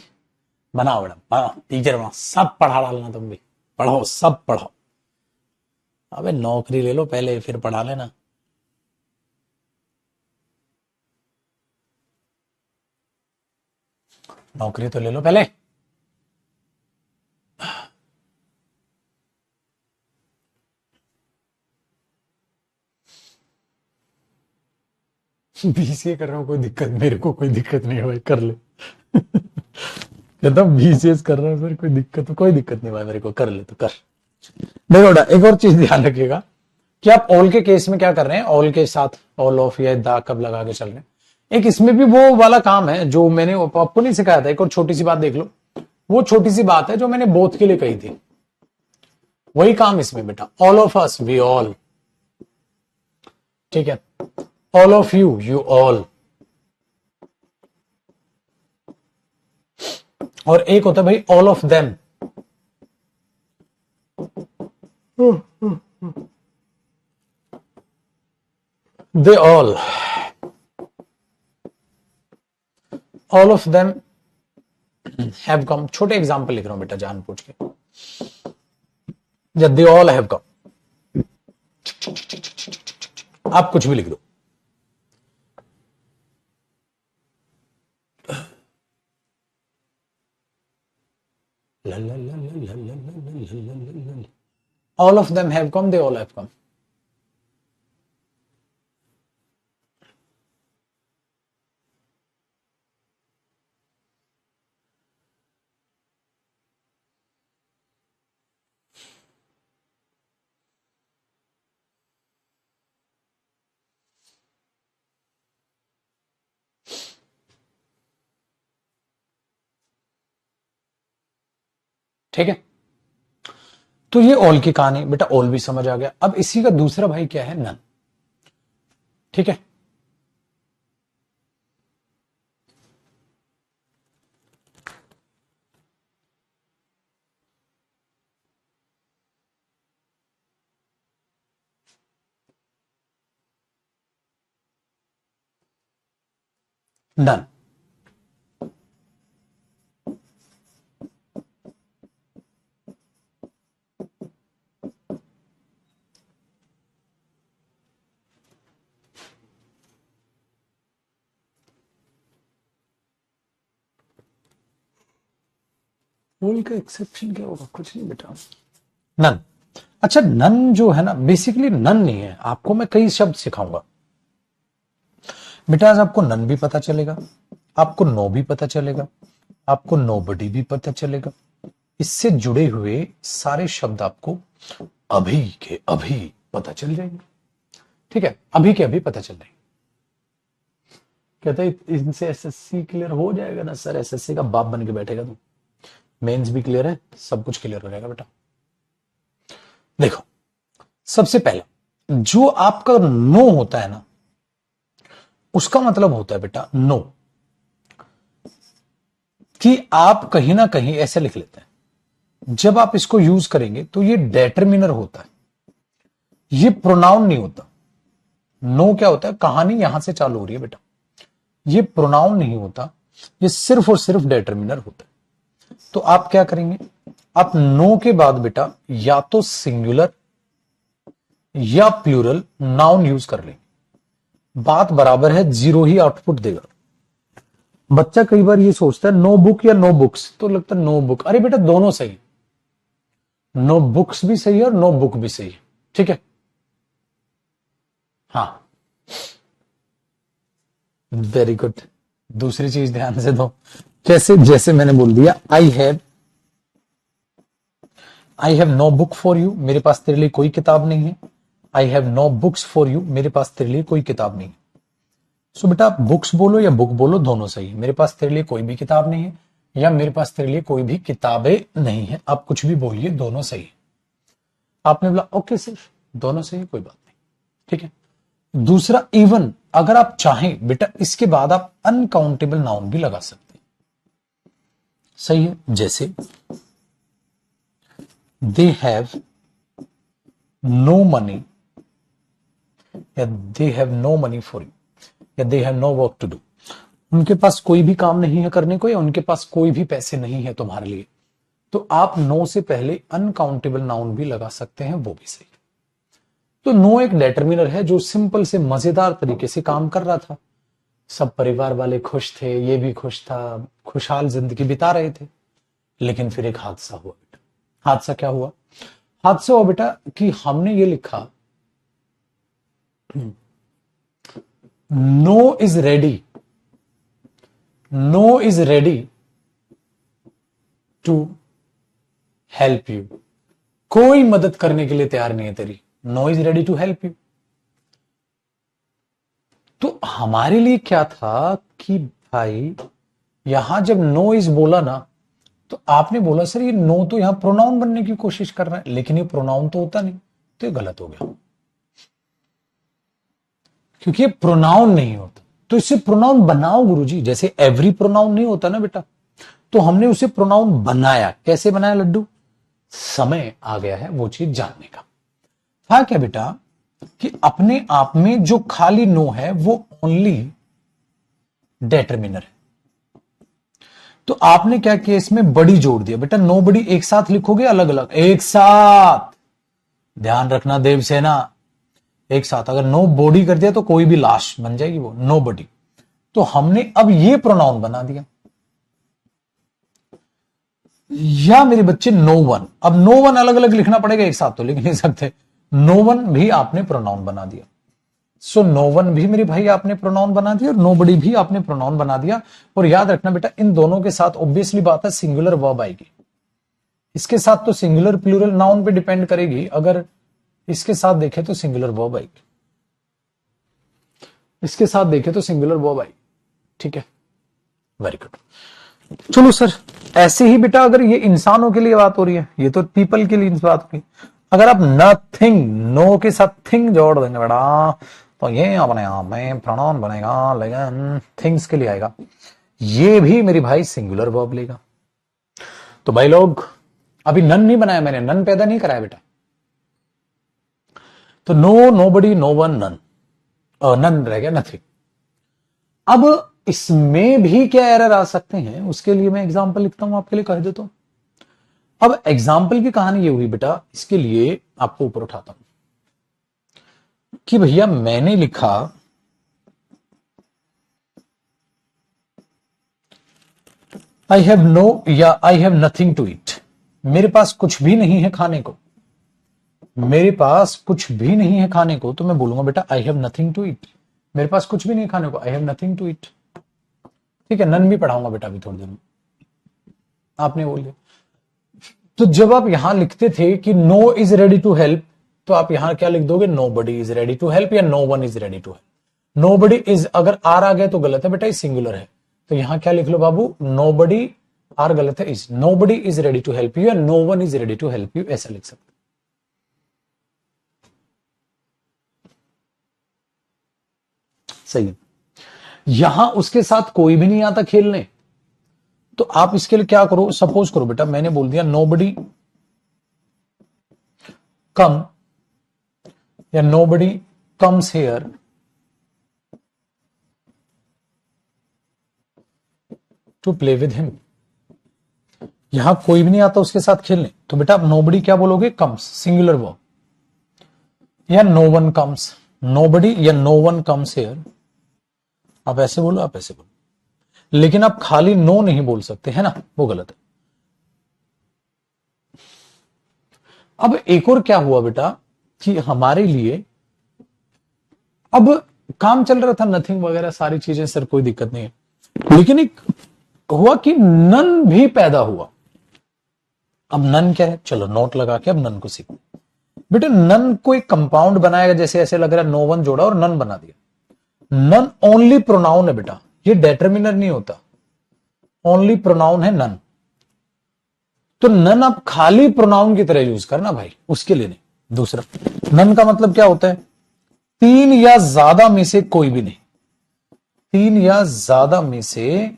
बनाओ बेटा, टीचर बनाओ, सब पढ़ा डालना, तुम भी पढ़ाओ, सब पढ़ाओ। अबे नौकरी ले लो पहले फिर पढ़ा लेना। नौकरी तो ले लो पहले। बीसीए कर रहा हूं, कोई दिक्कत, मेरे को कोई दिक्कत नहीं है भाई, कर ले। कहता बीसीए कर रहा हूं सर, कोई दिक्कत नहीं भाई, मेरे को कर ले तो कर। देखो बेटा एक और चीज ध्यान रखिएगा कि आप ऑल के केस में क्या कर रहे हैं, ऑल के साथ ऑल ऑफ या दा कब लगा के चल रहे हैं। एक इसमें भी वो वाला काम है जो मैंने आपको नहीं सिखाया था, एक और छोटी सी बात देख लो, वो छोटी सी बात है जो मैंने बोथ के लिए कही थी, वही काम इसमें बेटा, all of us we all, ठीक है, all of you you all, और एक होता है भाई all of them, they all, all of them have come. छोटे एग्जाम्पल लिख रहा हूं बेटा जान पूछ के, या दे ऑल हैव कम, आप कुछ भी लिख दो। All of them have come, they all have कम। ठीक है, तो ये ऑल की कहानी बेटा, ऑल भी समझ आ गया। अब इसी का दूसरा भाई क्या है, नन, ठीक है। नन, ऑल का एक्सेप्शन क्या होगा, कुछ नहीं बेटा, नन। अच्छा नन जो है ना, बेसिकली नन नहीं है, आपको मैं कई शब्द सिखाऊंगा, बेटा आज आपको नन भी पता चलेगा, आपको नो भी पता चलेगा, आपको नोबडी भी पता चलेगा। इससे जुड़े हुए सारे शब्द आपको अभी के अभी पता चल जाएंगे। ठीक है, अभी के अभी पता चल जाएंगे। कहते हैं इनसे एसएससी क्लियर हो जाएगा ना सर, एसएससी का बाप बन के बैठेगा तू। मेंस भी क्लियर है, सब कुछ क्लियर हो जाएगा बेटा। देखो, सबसे पहला जो आपका नो होता है ना, उसका मतलब होता है बेटा नो, कि आप कहीं ना कहीं ऐसे लिख लेते हैं। जब आप इसको यूज करेंगे तो ये डेटरमिनर होता है, ये प्रोनाउन नहीं होता। नो क्या होता है, कहानी यहां से चालू हो रही है बेटा, ये प्रोनाउन नहीं होता, ये सिर्फ और सिर्फ डेटरमिनर होता है। तो आप क्या करेंगे, आप नो के बाद बेटा या तो सिंगुलर या प्लूरल नाउन यूज कर लेंगे। बात बराबर है, जीरो ही आउटपुट देगा। बच्चा कई बार ये सोचता है नो बुक या नो बुक्स, तो लगता है नो बुक। अरे बेटा दोनों सही, नो बुक्स भी सही है और नो बुक भी सही है। ठीक है, हाँ वेरी गुड। दूसरी चीज ध्यान से दो, कैसे, जैसे मैंने बोल दिया I have no book for you, मेरे पास तेरे लिए कोई किताब नहीं है। I have no books for you, मेरे पास तेरे लिए कोई किताब नहीं है। सो बेटा बुक्स बोलो या बुक बोलो दोनों सही। मेरे पास तेरे लिए कोई भी किताब नहीं है या मेरे पास तेरे लिए कोई भी किताबें नहीं है, आप कुछ भी बोलिए दोनों सही है। आपने बोला ओके सर दोनों सही, कोई बात नहीं। ठीक है, दूसरा इवन, अगर आप चाहें बेटा इसके बाद आप अनकाउंटेबल नाउन भी लगा सकते हैं। सही है, जैसे दे हैव नो मनी या they have no money for you या they have no work to do. उनके पास कोई भी काम नहीं है करने को, या उनके पास कोई भी पैसे नहीं है तुम्हारे लिए। तो आप नो से पहले अनकाउंटेबल नाउन भी लगा सकते हैं, वो भी सही। तो नो एक डेटरमिनर है जो सिंपल से मजेदार तरीके से काम कर रहा था। सब परिवार वाले खुश थे, ये भी खुश था, खुशहाल जिंदगी बिता रहे थे। लेकिन फिर एक हादसा हुआ बेटा। हादसा क्या हुआ, हादसा हुआ बेटा कि हमने ये लिखा no is ready, no is ready to help you. कोई मदद करने के लिए तैयार नहीं है तेरी, no is ready to help you. तो हमारे लिए क्या था कि भाई यहां जब नो इज बोला ना, तो आपने बोला सर ये नो तो यहां प्रोनाउन बनने की कोशिश कर रहा है, लेकिन ये प्रोनाउन तो होता नहीं, तो ये गलत हो गया, क्योंकि ये प्रोनाउन नहीं होता। तो इसे प्रोनाउन बनाओ गुरुजी, जैसे एवरी प्रोनाउन नहीं होता ना बेटा, तो हमने उसे प्रोनाउन बनाया। कैसे बनाया लड्डू, समय आ गया है वो चीज जानने का। था क्या बेटा कि अपने आप में जो खाली नो है वो ओनली डेटरमिनर है। तो आपने क्या किया, इसमें बड़ी जोड़ दिया। बेटा नो बड़ी एक साथ लिखोगे, अलग अलग, एक साथ, ध्यान रखना देवसेना, एक साथ। अगर नो बॉडी कर दिया तो कोई भी लाश बन जाएगी वो, नो बडी। तो हमने अब ये प्रोनाउन बना दिया। या मेरे बच्चे नो वन, अब नो वन अलग अलग लिखना पड़ेगा, एक साथ तो लिख नहीं सकते। नो वन भी आपने प्रोनाउन बना दिया। सो नो वन भी मेरे भाई आपने प्रोनाउन बना दिया और नो बडी भी आपने प्रोनाउन बना दिया। और याद रखना बेटा इन दोनों के साथ ऑब्वियसली बात है सिंगुलर वर्ब आएगी। इसके साथ तो सिंगुलर प्लूरल नाउन पे डिपेंड करेगी, अगर इसके साथ देखें तो सिंगुलर वर्ब आएगी, इसके साथ देखें तो सिंगुलर वर्ब आएगी। ठीक है, वेरी गुड। चलो सर, ऐसे ही बेटा अगर ये इंसानों के लिए बात हो रही है, ये तो पीपल के लिए बात हो रही है। अगर आप नथिंग, नो के साथ थिंग जोड़ देंगे बेटा, तो ये अपने आप में प्रोनाउन बनेगा, लेकिन थिंग्स के लिए आएगा। ये भी मेरी भाई सिंगुलर वर्ब लेगा। तो भाई लोग अभी नन नहीं बनाया मैंने, नन पैदा नहीं कराया बेटा। तो no, nobody, no one, none, none रह गया, नथिंग। अब इसमें भी क्या एरर आ सकते हैं, उसके लिए मैं एग्जांपल लिखता हूं, आपके लिए कह देता हूं। अब एग्जाम्पल की कहानी ये हुई बेटा, इसके लिए आपको ऊपर उठाता हूं कि भैया मैंने लिखा आई हैव नो या I have nothing to eat. मेरे पास कुछ भी नहीं है खाने को, मेरे पास कुछ भी नहीं है खाने को, तो मैं बोलूंगा बेटा I have nothing to eat, मेरे पास कुछ भी नहीं खाने को, I have nothing to eat. ठीक है, नन भी पढ़ाऊंगा बेटा अभी थोड़ी देर में, आपने बोल दिया। तो जब आप यहां लिखते थे कि no is ready to help, तो आप यहां क्या लिख दोगे, nobody is ready to help या no one is ready to help. Nobody is, अगर आर आ गया तो गलत है बेटा, इज सिंगुलर है, तो यहां क्या लिख लो बाबू, नो बडी, आर गलत है, is, nobody is ready to help you या no one is ready to help you, ऐसा लिख सकते। सही है। यहां उसके साथ कोई भी नहीं आता खेलने, तो आप इसके लिए क्या करो, सपोज करो बेटा मैंने बोल दिया नो बडी कम या nobody comes here to play with him. यहां कोई भी नहीं आता उसके साथ खेलने, तो बेटा आप नोबडी क्या बोलोगे, कम्स, सिंगुलर वर्ब, या नो वन कम्स, नोबडी या नो वन कम्स हेयर, आप ऐसे बोलो, आप ऐसे बोलो, लेकिन आप खाली नो नहीं बोल सकते, है ना, वो गलत है। अब एक और क्या हुआ बेटा कि हमारे लिए अब काम चल रहा था, नथिंग वगैरह सारी चीजें, सर कोई दिक्कत नहीं है, लेकिन एक हुआ कि नन भी पैदा हुआ। अब नन क्या है, चलो नोट लगा के अब नन को सीखो बेटा। नन को एक कंपाउंड बनाएगा, जैसे ऐसे लग रहा है नो वन जोड़ा और नन बना दिया। नन ओनली प्रोनाउन है बेटा, ये डेटर्मिनर नहीं होता, ओनली प्रोनाउन है नन। तो नन आप खाली प्रोनाउन की तरह यूज करना भाई, उसके लिए नहीं। दूसरा, नन का मतलब क्या होता है, तीन या ज्यादा में से कोई भी नहीं, तीन या ज्यादा में से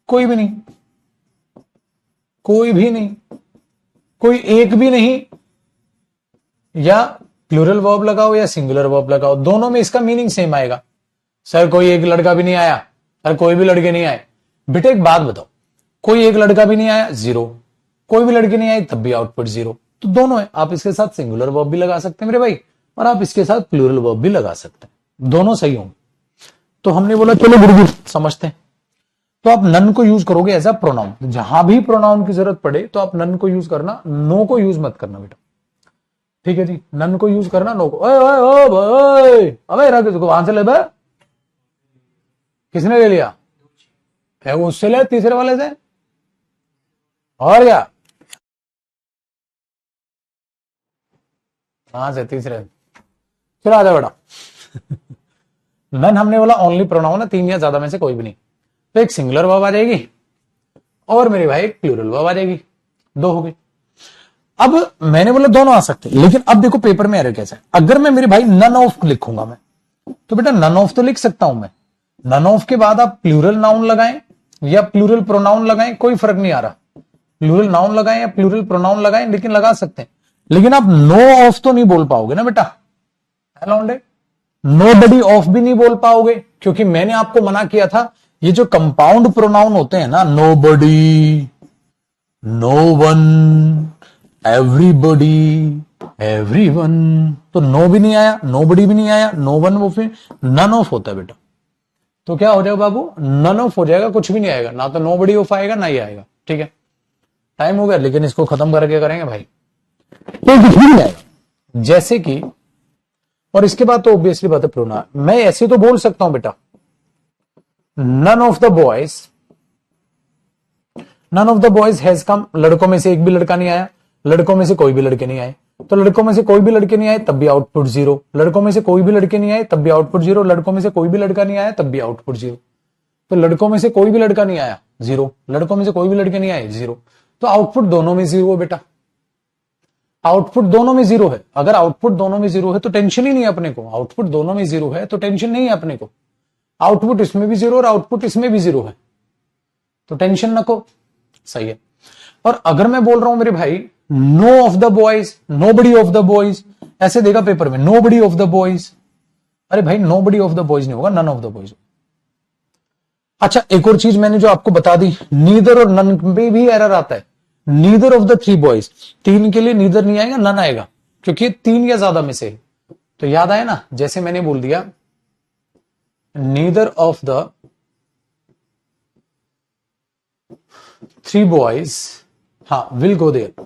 कोई भी नहीं, कोई भी नहीं, कोई एक भी नहीं, या प्लूरल वर्ब लगाओ या सिंगुलर वर्ब लगाओ, दोनों में इसका मीनिंग सेम आएगा। सर कोई एक लड़का भी नहीं आया, सर कोई भी लड़के नहीं आए, बेटे एक बात बताओ, कोई एक लड़का भी नहीं आया, जीरो, कोई भी लड़के नहीं आए तब भी आउटपुट जीरो, तो दोनों है। आप इसके साथ सिंगुलर वर्ब भी लगा सकते हैं मेरे भाई, और आप इसके साथ प्लूरल वर्ब भी लगा सकते हैं, दोनों सही होंगे। तो हमने बोला चलो गुरु समझते हैं, तो आप नन को यूज करोगे एज अ प्रोनाउन, जहां भी प्रोनाउन की जरूरत पड़े तो आप नन को यूज करना, नो को यूज मत करना बेटा, ठीक है जी, नन को यूज करना, नो को। ओए ओए ओए अबे रख इसको, वहां से ले बे, किसने ले लिया है, वो उससे ले, तीसरे वाले से, और क्या, कहां से, तीसरे, चलो आ जाओ बेटा। नन हमने बोला ओनली प्रोनाउन है, तीन या ज्यादा में से कोई भी नहीं, तो एक सिंगुलर वर्ब आ जाएगी और मेरे भाई एक प्लूरल वर्ब आ जाएगी, दो हो गई। अब मैंने बोला दोनों आ सकते हैं, लेकिन अब देखो पेपर में एरर कैसा है, अगर मैं मेरे भाई नन ऑफ लिखूंगा मैं, तो बेटा नन ऑफ तो लिख सकता हूं मैं, नन ऑफ के बाद आप प्लूरल नाउन लगाएं या प्लूरल प्रोनाउन लगाएं, कोई फर्क नहीं आ रहा, प्लूरल नाउन लगाएं या प्लूरल प्रोनाउन लगाएं, लेकिन लगा सकते हैं, लेकिन आप नो ऑफ तो नहीं बोल पाओगे ना बेटा, लौंडे, नो बडी ऑफ भी नहीं बोल पाओगे, क्योंकि मैंने आपको मना किया था, ये जो कंपाउंड प्रोनाउन होते हैं ना, नो बडी, नो वन, एवरीबडी, एवरीवन, तो नो भी नहीं आया, नो बडी भी नहीं आया, नो वन, वो फिर नन ऑफ होता है बेटा, तो क्या हो जाएगा बाबू, नन ऑफ हो जाएगा, कुछ भी नहीं आएगा, ना तो नो बडी ऑफ आएगा ना ही आएगा, ठीक है। टाइम हो गया, लेकिन इसको खत्म करके करेंगे भाई, तो कुछ भी नहीं आएगा, जैसे कि, और इसके बाद तो ऑब्वियसली बात है प्रोनाउन, मैं ऐसे तो बोल सकता हूं बेटा, none of the boys, none of the boys has come, लड़कों में से एक भी लड़का नहीं आया, लड़कों में से कोई भी लड़के नहीं आए, तो लड़कों में से कोई भी लड़के नहीं आए तब भी आउटपुट जीरो, लड़कों में से कोई भी लड़के नहीं आए तब भी आउटपुट जीरो, लड़कों में से कोई भी लड़का नहीं आया तब भी आउटपुट जीरो, तो लड़कों में से कोई भी लड़का नहीं आया जीरो, लड़कों में से कोई भी लड़के नहीं आए जीरो, तो आउटपुट दोनों में जीरो है बेटा, आउटपुट दोनों में जीरो है। अगर आउटपुट दोनों में जीरो है तो टेंशन ही नहीं है अपने को, आउटपुट दोनों में जीरो है तो टेंशन नहीं है अपने को, आउटपुट इसमें भी जीरो और आउटपुट इसमें भी जीरो है, तो टेंशन न को, सही है। और अगर मैं बोल रहा हूं मेरे भाई no of the boys, nobody of the boys, ऐसे देगा पेपर में, nobody of the boys, अरे भाई nobody of the boys नहीं होगा, नन ऑफ द बॉयज। अच्छा एक और चीज मैंने जो आपको बता दी, नीदर और नन में भी एरर आता है, neither of the three boys, तीन के लिए नीदर नहीं आएगा, नन आएगा, क्योंकि तीन या ज्यादा में से, तो याद आया ना, जैसे मैंने बोल दिया neither of the three boys, हाँ विल गो देयर,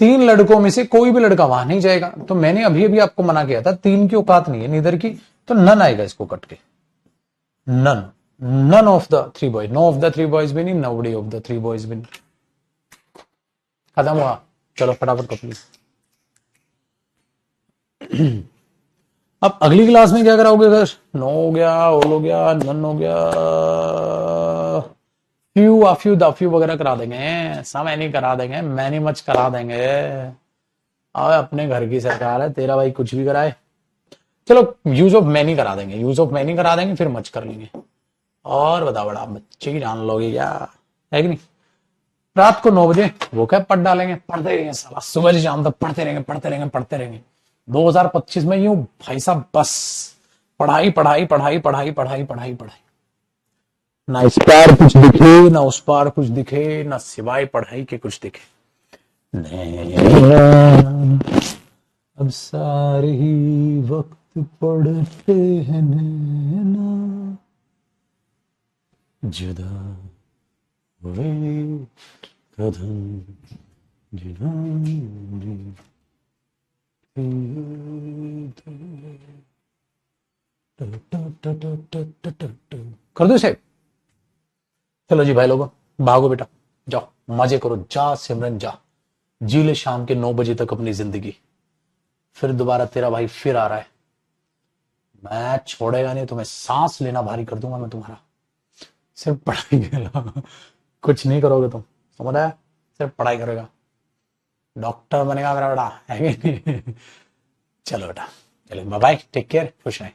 तीन लड़कों में से कोई भी लड़का वहां नहीं जाएगा, तो मैंने अभी अभी आपको मना किया था, तीन की औकात नहीं है नीदर की, तो नन आएगा इसको कट के, none, none of the three boys, no of the three boys भी नहीं, nobody of the three boys भी नहीं, खत्म हुआ। चलो फटाफट कंप्लीट। अब अगली क्लास में क्या कराओगे अगर नो हो गया, ऑल हो गया, नन हो गया, फ्यू आफ्यू दाफ्यू वगैरह करा देंगे, सम एनी करा देंगे, मैनी मच करा देंगे। अब अपने घर की सरकार है, तेरा भाई कुछ भी कराए। चलो यूज ऑफ मैनी करा देंगे, यूज ऑफ मैनी करा देंगे, फिर मच कर लेंगे। और बता बड़ा बच्चे की जान लोगे क्या, है कि नहीं। रात को 9 बजे वो क्या पढ़ डालेंगे, पढ़ते रहेंगे साला, सुबह से शाम तक पढ़ते रहेंगे पढ़ते रहेंगे पढ़ते रहेंगे। 2025 में यूं भाई साहब बस पढ़ाई पढ़ाई पढ़ाई पढ़ाई पढ़ाई पढ़ाई पढ़ाई, ना इस पार कुछ दिखे ना उस पार कुछ दिखे, ना सिवाय पढ़ाई के कुछ दिखे। अब सारे ही वक्त पढ़ते हैं नैना, जुदा हुए कदम कर दो इसे। चलो जी भाई लोगों, भागो बेटा, जाओ मजे करो, जा सिमरन जा, जी ले शाम के 9 बजे तक अपनी जिंदगी। फिर दोबारा तेरा भाई फिर आ रहा है, मैं छोड़ेगा नहीं तुम्हें, सांस लेना भारी कर दूंगा मैं तुम्हारा। सिर्फ पढ़ाई करेगा, कुछ नहीं करोगे तुम, समझ आया, सिर्फ पढ़ाई करेगा, डॉक्टर बनेगा मेरा बेटा, है कि नहीं। चलो बेटा, चलो बाय बाय, टेक केयर, खुश रहें।